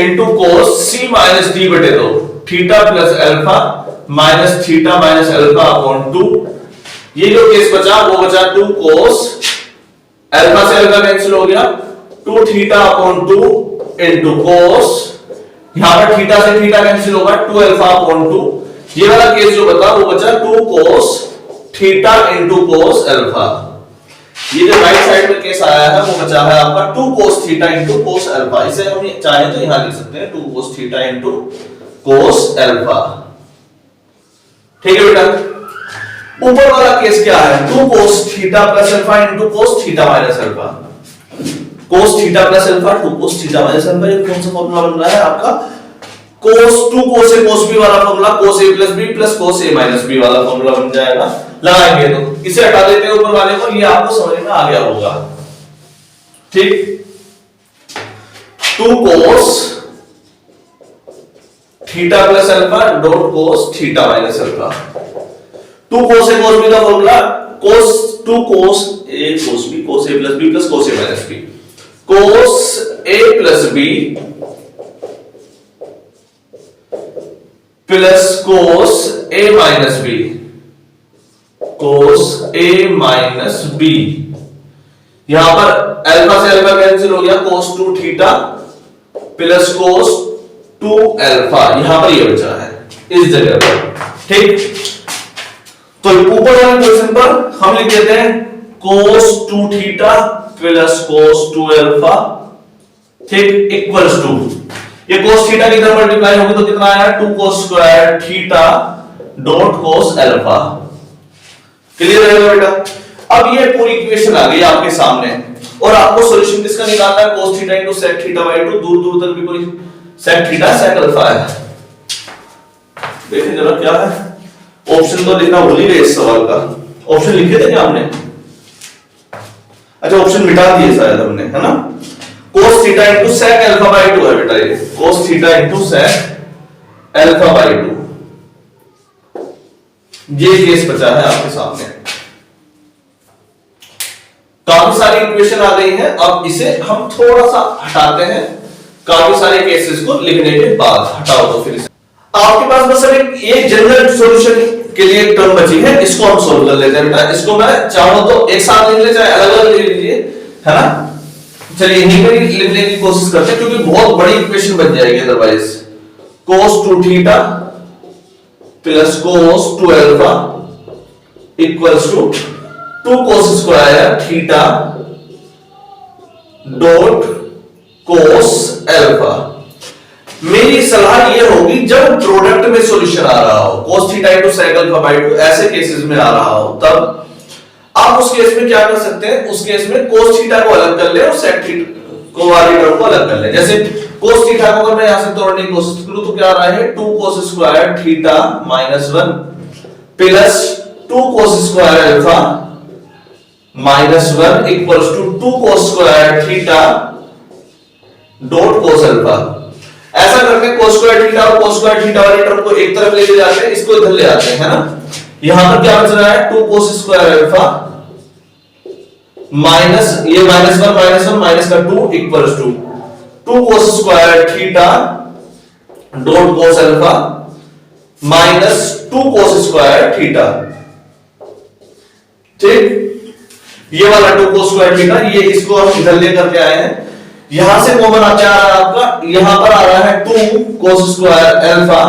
into cos c minus d बटे 2 theta plus alpha minus theta minus alpha upon 2। ये जो केस बचा वो बचा 2 cos अल्फा से अल्फा कैंसिल हो गया 2 थीटा अपॉन 2 इंटू cos, यहां पर थीटा से थीटा कैंसिल होगा 2 अल्फा अपॉन 2। ये वाला केस जो बता वो बचा 2 cos theta into cos alpha. ये जो राइट साइड में केस आया है वो बचा है आपका 2 cos theta into cos alpha. इसे हम चाहे तो यहां लिख सकते हैं 2 cos theta into cos alpha. ठीक है बेटा, ऊपर वाला केस क्या है 2 cos theta plus alpha into cos theta minus alpha. cos theta plus alpha 2 cos theta minus alpha. ये कौन सा फॉर्मूला बन रहा है आपका cos 2 cos a cos b वाला formula, cos a plus b plus cos a minus b वाला फॉर्मूला बन जाएगा। लगाएंगे तो इसे हटा देते हैं ऊपर वाले को, ये आपको समझ में आ गया होगा। ठीक, 2 cos theta plus alpha dot cos theta minus alpha. 2 cos a cos b का formula cos 2 cos a cos b, cos a plus b plus cos a minus b, cos a plus b plus cos a minus b, cos a minus b। यहां पर अल्फा से अल्फा कैंसिल हो गया cos 2 theta plus cos 2 alpha, यहां पर ये बचा है इस जगह पर। ठीक, तो ऊपर वाले क्वेश्चन पर हम लिख देते हैं cos 2 theta plus cos 2 alpha, ठीक, इक्वल्स टू ये cos थीटा की तरफ मल्टीप्लाई होगी तो कितना आया 2 cos square theta dot cos alpha. Clear है बेटा। अब ये पूरी इक्वेशन आ गई आपके सामने और आपको सॉल्यूशन किसका निकालना है cos थीटा इनटू sec थीटा बाय 2। दूर दूर तक भी कोई sec थीटा sec अल्फा है। देखें जरा क्या है, ऑप्शन तो लिखना भूल ही गए इस सवाल का। ऑप्शन लिखे थे क्या हमने? अच्छा, ऑप्शन मिटा दिए शायद हमने, है ना। cos थीटा इनटू sec अल्फा बाय 2 है बेटा ये, cos थीटा इनटू sec अल्फा बाय 2। ये केस बचा है आपके सामने। काफी सारी इक्वेशन आ गई है, अब इसे हम थोड़ा सा हटाते हैं काफी सारे केसेस को लिखने के बाद। हटाओ तो फिर इसे आपके पास बस एक जनरल सॉल्यूशन के लिए एक टर्म बची है, इसको हम सॉल्व कर लेते हैं बेटा। इसको मैं चाहो तो एक साथ लिख ले चाहे अलग अलग लिख लीजिए, है ना। चलिए यहीं पर लिखने की कोशिश करते हैं क्योंकि बहुत बड़ी इक्वेशन बन जाएगी otherwise. cos 2 theta plus cos 2 alpha equals to 2 cos square theta dot cos alpha. मेरी सलाह ये होगी जब प्रोडक्ट में सॉल्यूशन आ रहा हो cos थीटा इनटू sec अल्फा बाय 2 ऐसे केसेस में आ रहा हो, तब आप उस केस में क्या कर सकते हैं, उस केस में cos थीटा को अलग कर ले और sec थीटा को वाली टर्म को अलग कर ले। जैसे cos थीटा को अगर मैं यहां से तोड़ने की कोशिश करूं तो क्या आ रहा है 2 cos square theta minus 1 plus 2 cos square alpha minus 1 equals to 2 cos square theta dot cos alpha. ऐसा करके cos स्क्वायर थीटा और cos स्क्वायर थीटा वाली टर्म को एक तरफ ले जाते हैं, इसको इधर ले आते हैं, है ना। यहां पर क्या बच रहा है 2 cos स्क्वायर अल्फा माइनस ये माइनस 1 माइनस का 2 equals to 2 cos square theta dot cos alpha minus 2 cos square theta. ठीक, ये वाला 2 cos स्क्वायर थीटा, ये इसको हम इधर लेकर के आए हैं। यहां से कॉमन आ जा रहा है आपका, यहां पर आ रहा है 2 cos square alpha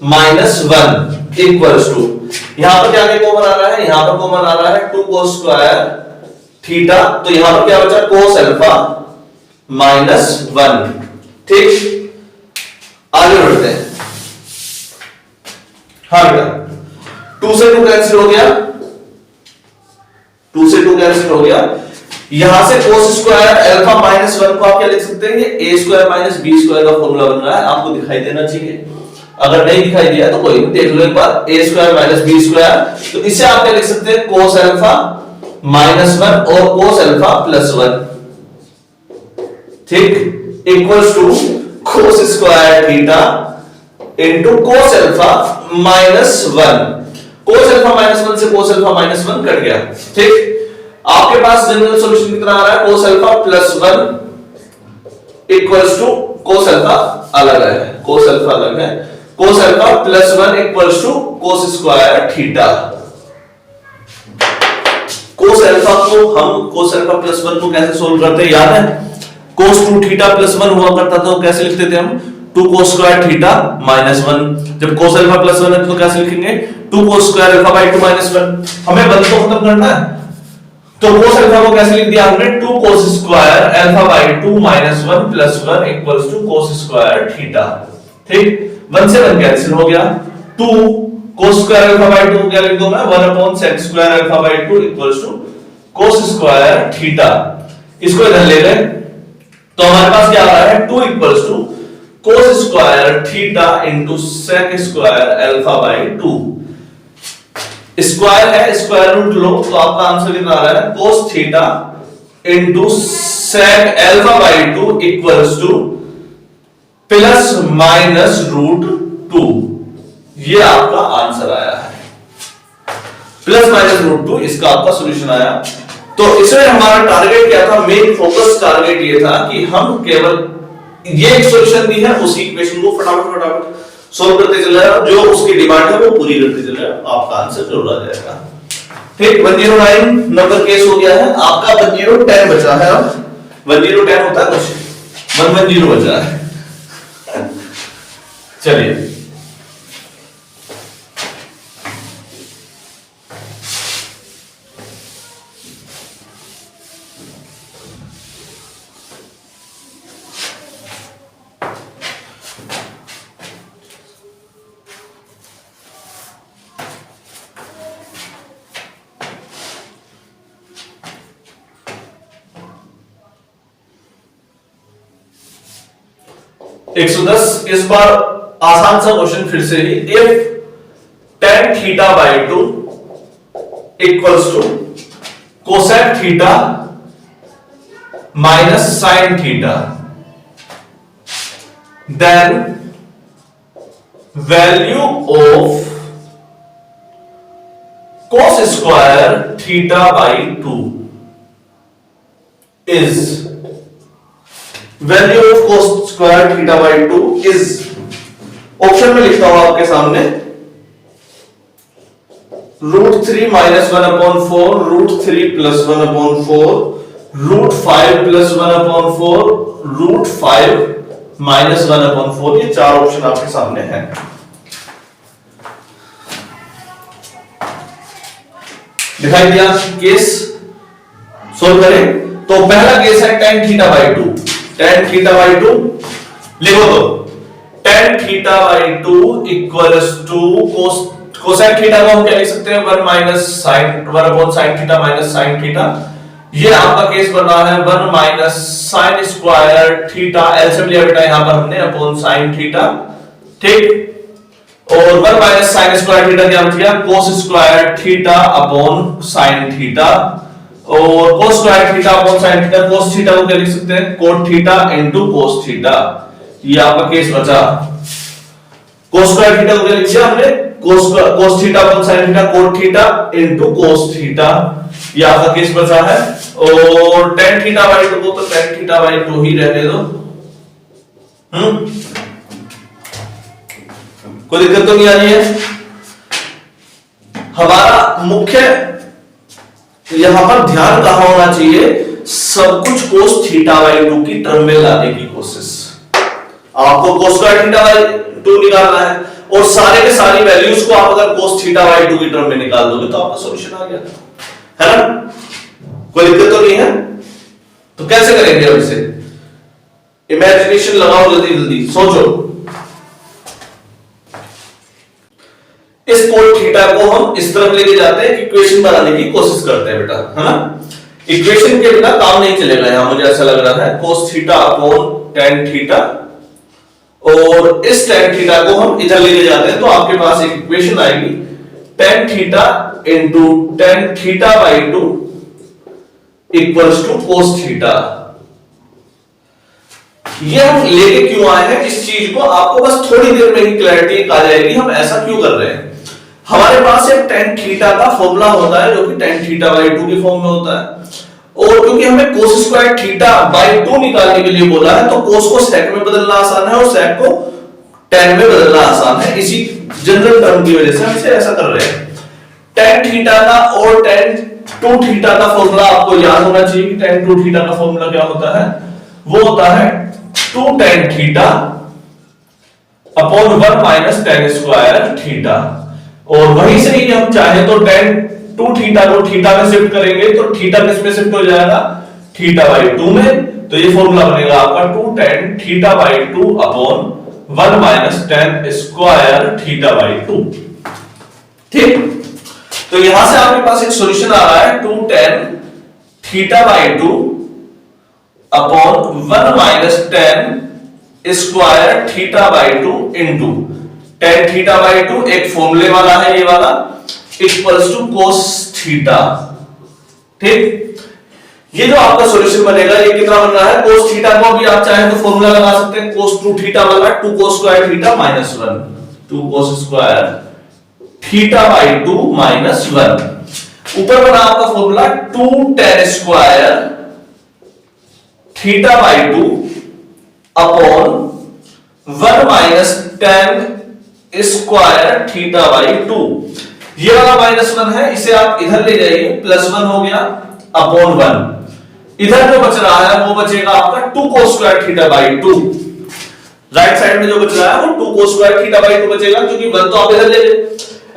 minus 1 equals to, यहां पर क्या कॉमन आ रहा है, यहां पर कॉमन आ रहा है 2 cos स्क्वायर थीटा, तो यहां पर क्या बचा cos अल्फा माइनस 1। ठीक, आगे बढ़ते हैं। हाँ बेटा 2 से 2 कैंसिल हो गया, 2 से 2 कैंसिल हो गया। यहां से cos स्क्वायर अल्फा माइनस 1 को आप क्या लिख सकते हैं, ये a square minus b square का फॉर्मूला बन रहा है, आपको दिखाई देना चाहिए। अगर नहीं दिखाई दिया तो कोई नहीं, देख लो एक बार, a square minus b square, तो इससे आप क्या लिख सकते हैं, cos अल्फा माइनस 1 और cos अल्फा प्लस 1, ठीक, equals to cos square theta into cos alpha minus 1। cos alpha minus 1 से cos अल्फा माइनस 1 कट गया, ठीक। आपके पास जनरल सॉल्यूशन कितना आ रहा है, cos alpha plus 1 equals to cos alpha अलग है, cos अल्फा अलग है, cos alpha plus 1 equals to cos square theta. cos alpha को हम cos अल्फा प्लस 1 को कैसे सोल्व करते हैं, याद है, cos 2 थीटा प्लस 1 हुआ करता था, तो कैसे लिखते थे हम, 2 cos स्क्वायर थीटा माइनस 1। जब cos अल्फा प्लस 1 है तो कैसे लिखेंगे, 2 cos square alpha by 2 minus 1। हमें 1 को खत्म करना है, तो cos अल्फा को कैसे लिख दिया हमने, 2 cos square alpha by 2 minus 1 plus 1 equals to cos square theta, ठीक। 1 से 1 कैंसिल हो गया, 2 cos स्क्वायर अल्फा बाय 2 क्या लिख दूं मैं, 1 upon sec square alpha by 2 equals to cos square theta. इसको इधर ले लें तो हमारे पास क्या आ रहा है, 2 equals to cos square theta into sec square alpha by 2। Square है, स्क्वायर रूट लो तो आपका आंसर कितना आ रहा है, cos थीटा into sec alpha by 2 equals to plus minus root 2। ये आपका आंसर आया है, प्लस माइनस रूट 2 इसका आपका सॉल्यूशन आया। तो इसमें हमारा टारगेट क्या था, मेन फोकस टारगेट ये था कि हम केवल ये एक सॉल्यूशन दी है, उसी इक्वेशन को फटाफट सॉल्व करते चले जाओ, जो उसकी डिमांड है वो पूरी करते चले जाओ, आपका आंसर जरूर आ जाएगा, ठीक। 109 नंबर केस हो गया है आपका, 1010 बचा है, अब 1010 होता है कुछ, 110 बचा है। चलिए एक 110, इस बार आसान सा क्वेश्चन फिर से ही, if tan theta by 2 equals to cosec theta minus sine theta, then value of cos square theta by 2 is, value of cos square theta by 2 is, option में लिखता हूं आपके सामने, √3 minus 1 upon 4, √3 plus 1 upon 4, √5 plus 1 upon 4, √5 minus 1 upon 4। ये चार ऑप्शन आपके सामने हैं। दिखाई दिया, केस सोल्व करें तो पहला केस है tan theta by 2, tan theta by 2 लिखो, तो tan theta by 2 equals to cosec theta को हम क्या लिख सकते हैं, 1 minus sine, 1 upon sine theta minus sine theta. ये आपका केस बन रहा है 1 minus sine square theta, LCM लिया बेटा यहां पर हमने, अपॉन साइन थीटा, ठीक। और 1 माइनस साइन स्क्वायर थीटा क्या बच गया, cos square theta upon sine theta, और cos square theta upon sine theta, cos theta को क्या लिख सकते हैं, cot theta into cos theta. ये आपका केस बचा। cos स्क्वायर थीटा को क्या लिख दिया हमने, cos theta upon sine theta, cot theta into cos theta. ये आपका केस बचा है। और tan थीटा बाय 2 को तो tan थीटा बाय 2 ही रहने दो, कोई दिक्कत तो नहीं आ रही है। हमारा मुख्य यहां पर ध्यान कहां होना चाहिए, सब कुछ cos थीटा बाय 2 की टर्म में लाने की कोशिश। आपको cos स्क्वायर थीटा बाय 2 निकालना है, और सारे के सारी वैल्यूज को आप अगर cos थीटा बाय 2 की टर्म में निकाल दोगे तो आपका सॉल्यूशन आ गया, है ना। कोई दिक्कत तो नहीं है। तो कैसे करेंगे अब इसे, इमेजिनेशन लगाओ, जल्दी जल्दी सोचो। इस कोट थीटा को हम इस तरफ लेके जाते हैं, इक्वेशन बनाने की कोशिश करते हैं बेटा, है ना। इक्वेशन के बिना काम नहीं चलेगा यहां, मुझे ऐसा लग रहा है। cos theta upon tan theta, और इस tan थीटा को हम इधर लेके जाते हैं तो आपके पास एक इक्वेशन आएगी tan theta into tan theta by 2 equals to cos theta. ये हम लेके क्यों आए हैं इस चीज को, आपको बस थोड़ी देर में ही क्लैरिटी आ जाएगी हम ऐसा क्यों कर रहे हैं। हमारे पास एक tan थीटा का फॉर्मूला होता है जो कि tan थीटा बाई 2 की फॉर्म में होता है, और क्योंकि हमें cos स्क्वायर थीटा बाई 2 निकालने के लिए बोला है तो cos को sec में बदलना आसान है और sec को tan में बदलना आसान है। इसी जनरल टर्म की वजह से हम इसे ऐसा कर रहे हैं। tan थीटा का और tan 2 थीटा का फॉर्मूला आपको याद होना चाहिए कि tan 2 थीटा का फॉर्मूला क्या होता है, वो होता है 2 tan theta upon 1 minus tan square theta. और वहीं से ही हम चाहे तो tan 2 थीटा को थीटा में शिफ्ट करेंगे तो थीटा किस में शिफ्ट हो जाएगा, थीटा बाई 2 में। तो ये फॉर्मूला बनेगा आपका 2 tan theta by 2 upon 1 minus tan square theta by 2। ठीक, तो यहां से आपके पास एक सॉल्यूशन आ रहा है 2 tan theta by 2 upon 1 minus tan square theta by 2 into tan theta by 2 एक फॉर्मूले वाला है ये वाला, इक्वल्स टू cos थीटा। ठीक, ये जो आपका सॉल्यूशन बनेगा ये कितना बन रहा है, cos थीटा को भी आप चाहे तो फॉर्मूला लगा सकते हैं, cos 2 थीटा वाला 2 cos square theta minus 1, 2 cos square theta by 2 minus 1। ऊपर बना आपका formula 2 tan square theta by 2 upon 1 minus tan square theta by 2। ये वाला माइनस 1 है, इसे आप इधर ले जाइए, प्लस 1 हो गया अपॉन 1। इधर जो बच रहा है वो बचेगा आपका 2 cos square theta by 2। Right side में जो बच रहा है वो 2 cos स्क्वायर थीटा बाई 2 बचेगा, क्योंकि 1 तो आप इधर ले लें।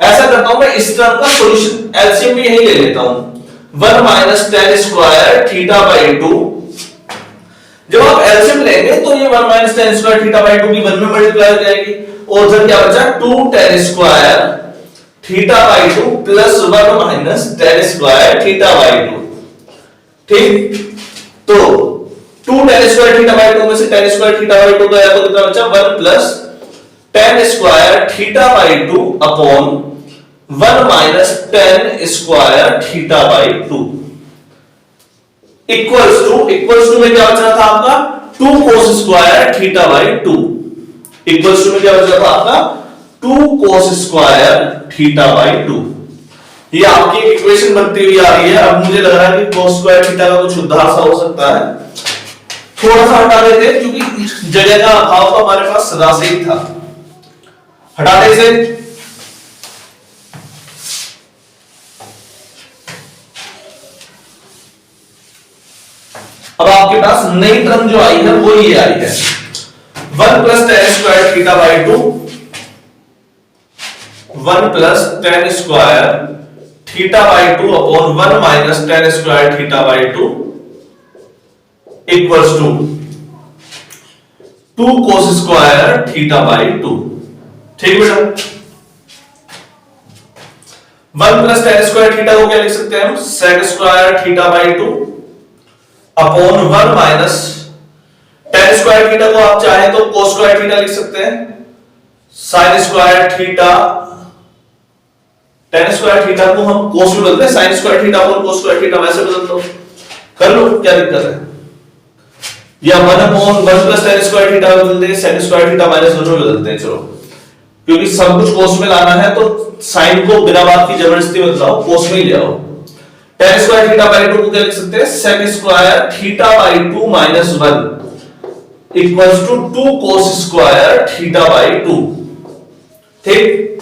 ऐसा करता हूं मैं, इस टर्म का सॉल्यूशन एलसीएम भी यही ले लेता हूं, 1 minus tan square theta by 2। जब आप एलसीएम लेंगे तो ये 1 minus tan square theta by 2 की 1 में मल्टीप्लाई हो जाएगी, और उधर क्या बचा 2 tan square theta by 2 plus 1 minus tan square theta by 2। ठीक, तो 2 tan स्क्वायर थीटा बाई 2 में से tan स्क्वायर थीटा बाई 2 गया तो कितना बचा 1 plus tan square theta by 2 upon 1 minus tan square theta by 2 equals to में क्या बचा था आपका 2 cos square theta by 2। Equals to में क्या बचा था आपका 2 cos स्क्वायर थीटा बाई 2। ये आपकी इक्वेशन बनती हुई आ रही है। अब मुझे लग रहा है कि cos स्क्वायर थीटा का कुछ सुधार सा हो सकता है, थोड़ा सा हटा देते हैं क्योंकि जगह का अभाव तो हमारे पास सदा से ही था। हटा दे इसे। अब आपके पास नई टर्म जो आई है वो ये आई है 1 plus tan square theta by 2, 1 plus tan square theta by 2 upon 1 minus tan square theta by 2 equals to 2 cos square theta by 2। ठीक बेटा, 1 प्लस tan स्क्वायर थीटा को क्या लिख सकते हैं हम, sec square theta by 2 upon 1 minus tan square theta को आप चाहे तो cos स्क्वायर थीटा लिख सकते हैं, sin square theta, tan square theta को हम cos में बदलते हैं, sin स्क्वायर थीटा को cos स्क्वायर थीटा वैसे बदल दो, कर लो, क्या दिक्कत है। या 1 upon 1 plus tan square theta बदलते हैं, sin स्क्वायर थीटा माइनस 1 में बदलते हैं। चलो, क्योंकि सब कुछ cos में लाना है तो sin को बिना बात की जबरदस्ती मत लाओ, cos में ही ले आओ। tan स्क्वायर थीटा बाई 2 को क्या लिख सकते हैं, sec square theta by 2 minus 1 equals to 2 cos square theta by 2। ठीक,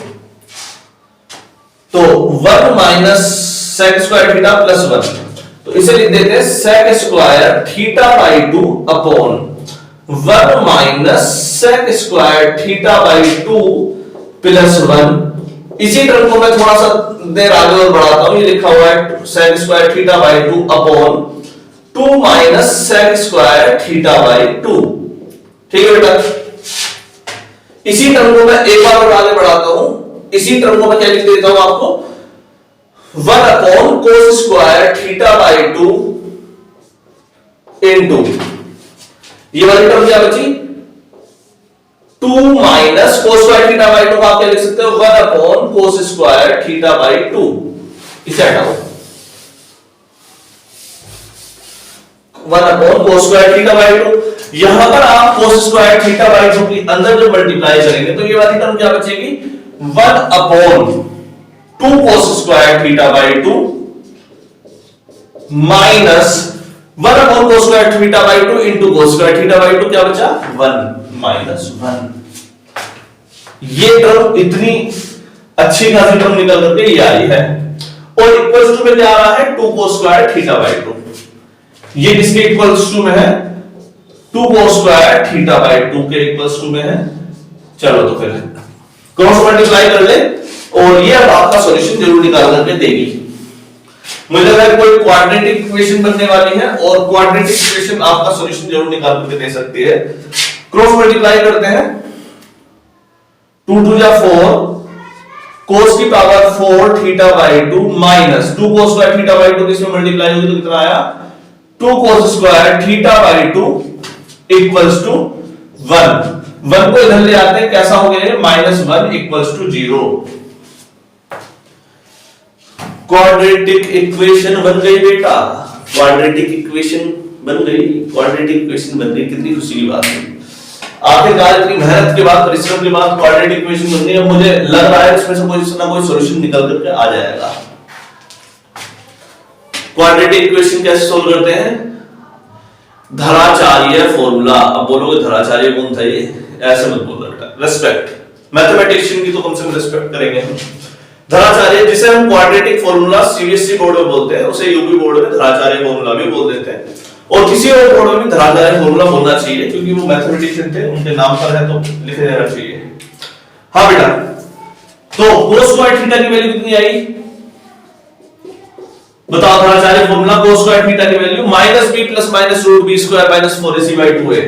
तो 1 minus sec square theta plus 1, तो इसे लिख देते हैं sec square theta by 2 upon 1 minus sec square theta by 2 plus 1। इसी टर्म को मैं थोड़ा सा देर आगे और बढ़ाता हूं, ये लिखा हुआ है sec square theta by 2 upon 2 minus sec square theta by 2। ठीक है बेटा, इसी टर्म को मैं एक बार और आगे बढ़ाता हूं, इसी टर्म को मैं क्या लिख देता हूं आपको, 1 upon cos square theta by 2 into, ये वाली टर्म क्या बची, 2 minus cos square theta by 2 आप क्या लिख सकते हो, 1 upon cos square theta by 2, इसे हटाओ, 1 upon cos square theta by 2। यहां पर आप कोस स्क्वायर थीटा बाई 2 की अंदर जो मल्टीप्लाई करेंगे तो ये वाली टर्म क्या बचेगी, 1 upon 2 cos square theta by 2 minus 1 upon cos square theta by 2 into cos square theta by 2, क्या बचा 1 माइनस 1। ये टर्म इतनी अच्छी खासी टर्म निकल करके ये आई है, और इक्वल्स टू में क्या आ रहा है, 2 कोस स्क्वायर थीटा बाई 2, ये किसके इक्वल्स टू में है, 2 कोस स्क्वायर थीटा बाई 2 के इक्वल्स टू में है। चलो तो फिर क्रॉस मल्टीप्लाई कर ले, और ये अब आपका सॉल्यूशन जरूर निकाल करके देगी। मुझे लग रहा है कोई क्वाड्रेटिक इक्वेशन बनने वाली है, और क्वाड्रेटिक इक्वेशन आपका सॉल्यूशन जरूर निकाल करके दे सकती है। क्रॉस मल्टीप्लाई करते हैं, 2 2 जा 4 कोस की power 4 theta by 2 minus 2 cos square theta by 2 इसमें मल्टीप्लाई होगी तो कितना आया, 2 cos square theta by 2 equals to 1। 1 को इधर ले आते हैं, कैसा हो गया, -1 इक्वल्स टू 0। क्वाड्रेटिक इक्वेशन बन गई बेटा, क्वाड्रेटिक इक्वेशन बन गई, क्वाड्रेटिक इक्वेशन बन गई, कितनी खुशी की बात है। आखिरकार इतनी मेहनत के बाद, परिश्रम के बाद क्वाड्रेटिक इक्वेशन बन गई। अब मुझे लग रहा है इसमें से कोई ना कोई सॉल्यूशन निकल करके आ जाएगा। क्वाड्रेटिक इक्वेशन कैसे सोल्व करते हैं, धराचार्य फॉर्मूला। अब बोलोगे धराचार्य कौन था ये, ऐसे मत बोल बेटा, रेस्पेक्ट, मैथमेटिशियन की तो कम से कम रेस्पेक्ट करेंगे हम। धराचार्य, जिसे हम क्वाड्रेटिक फॉर्मूला सीबीएसई बोर्ड में बोलते हैं, उसे यूपी बोर्ड में धराचार्य फॉर्मूला भी बोल देते हैं, और किसी और बोर्ड में भी धराचार्य फॉर्मूला बोलना चाहिए, क्योंकि वो मैथमेटिशियन थे, उनके नाम पर है तो लिखे जाना चाहिए। हाँ बेटा, तो कोस स्क्वायर थीटा की वैल्यू कितनी आई, बताओ, Dharacharya formula cos square theta की value minus B plus minus root B square minus 4ac by 2a।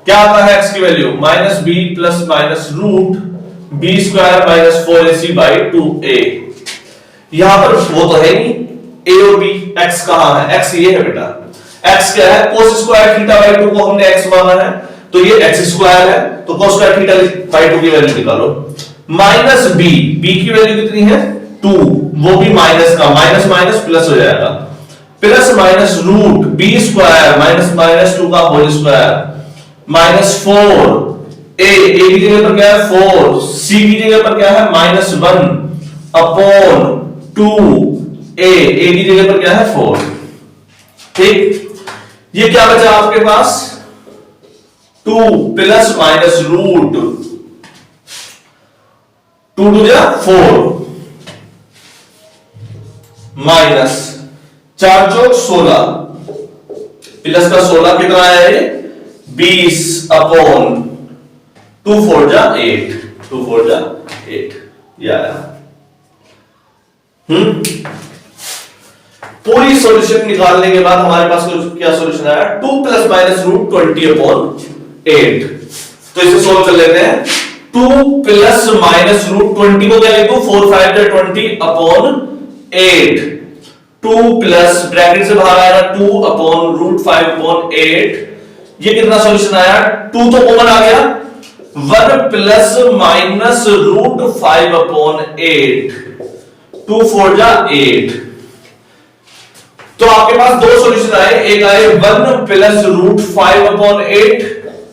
क्या आता है x की value, minus B plus minus root B square minus 4ac by 2a। यहां पर वो तो है नहीं a और b, x कहां है, x ये है बेटा, x क्या है, कोस स्क्वायर थीटा बाई 2 को हमने x माना है, तो ये x स्क्वायर है, तो कोस स्क्वायर थीटा बाई 2 की वैल्यू निकालो। माइनस b, b की वैल्यू कितनी है 2, वो भी माइनस का, माइनस माइनस प्लस हो जाएगा, plus minus root B square minus minus 2 का होल स्क्वायर माइनस 4, a की जगह पर क्या है 4, c की जगह पर क्या है -1 अपॉन 2a, a की जगह पर क्या है 4। ठीक, ये क्या बचा आपके पास, 2 प्लस माइनस रूट 2 2 जा 4 माइनस 4 चौक 16 प्लस का 16 कितना है 20 अपॉन 2 4 जा 8, 2 4 जा 8, या पूरी सॉल्यूशन निकालने के बाद हमारे पास क्या सॉल्यूशन आया, 2 प्लस माइनस रूट 20 अपॉन 8। तो इसे सोल्व कर लेते हैं, 2 प्लस माइनस रूट 20 को क्या लिखूं, 4 5 जा 20 अपॉन 8, 2 प्लस ब्रैकेट से बाहर आएगा 2 अपॉन रूट 5 अपॉन 8। ये कितना सॉल्यूशन आया, 2 तो कॉमन आ गया, 1 प्लस माइनस रूट 5 अपॉन 8, 2 4 जा 8। तो आपके पास दो सॉल्यूशन आए, एक आए 1 प्लस रूट 5 अपॉन 8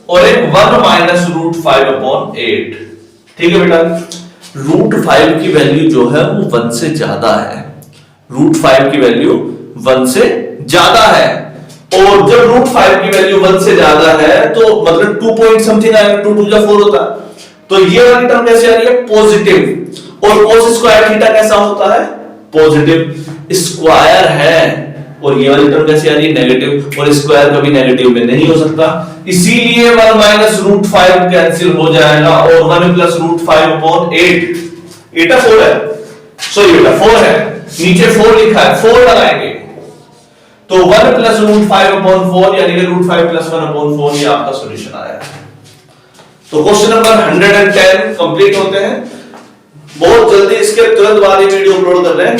और एक 1 माइनस रूट 5 अपॉन 8। ठीक है बेटा, रूट 5 की वैल्यू जो है वो 1 से ज्यादा है, रूट 5 की वैल्यू 1 से ज्यादा है, और जब रूट 5 की वैल्यू 1 से ज्यादा है तो मतलब 2 पॉइंट समथिंग आएगा, 2 2 जा 4 होता है, तो ये वाली टर्म कैसे आ रही है, पॉजिटिव। और कोस स्क्वायर थीटा कैसा होता है, पॉजिटिव स्क्वायर है, और ये वाली टर्म कैसे आ रही है, नेगेटिव, और स्क्वायर कभी नेगेटिव में नहीं हो सकता, इसीलिए 1 माइनस रूट 5 कैंसिल हो जाएगा, और 1 प्लस रूट 5 अपॉन 8, एटा 4 है, सॉरी बेटा 4 है, नीचे 4 लिखा है, 4 लगाएंगे तो 1 प्लस रूट 5 अपॉन 4 यानी कि रूट 5 प्लस 1 अपॉन 4, ये आपका सॉल्यूशन आया है। तो क्वेश्चन नंबर 110 कंप्लीट होते हैं। बहुत जल्दी इसके तुरंत बाद ये वीडियो अपलोड कर रहे हैं।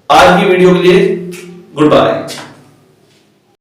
आज की वीडियो के लिए गुड बाय।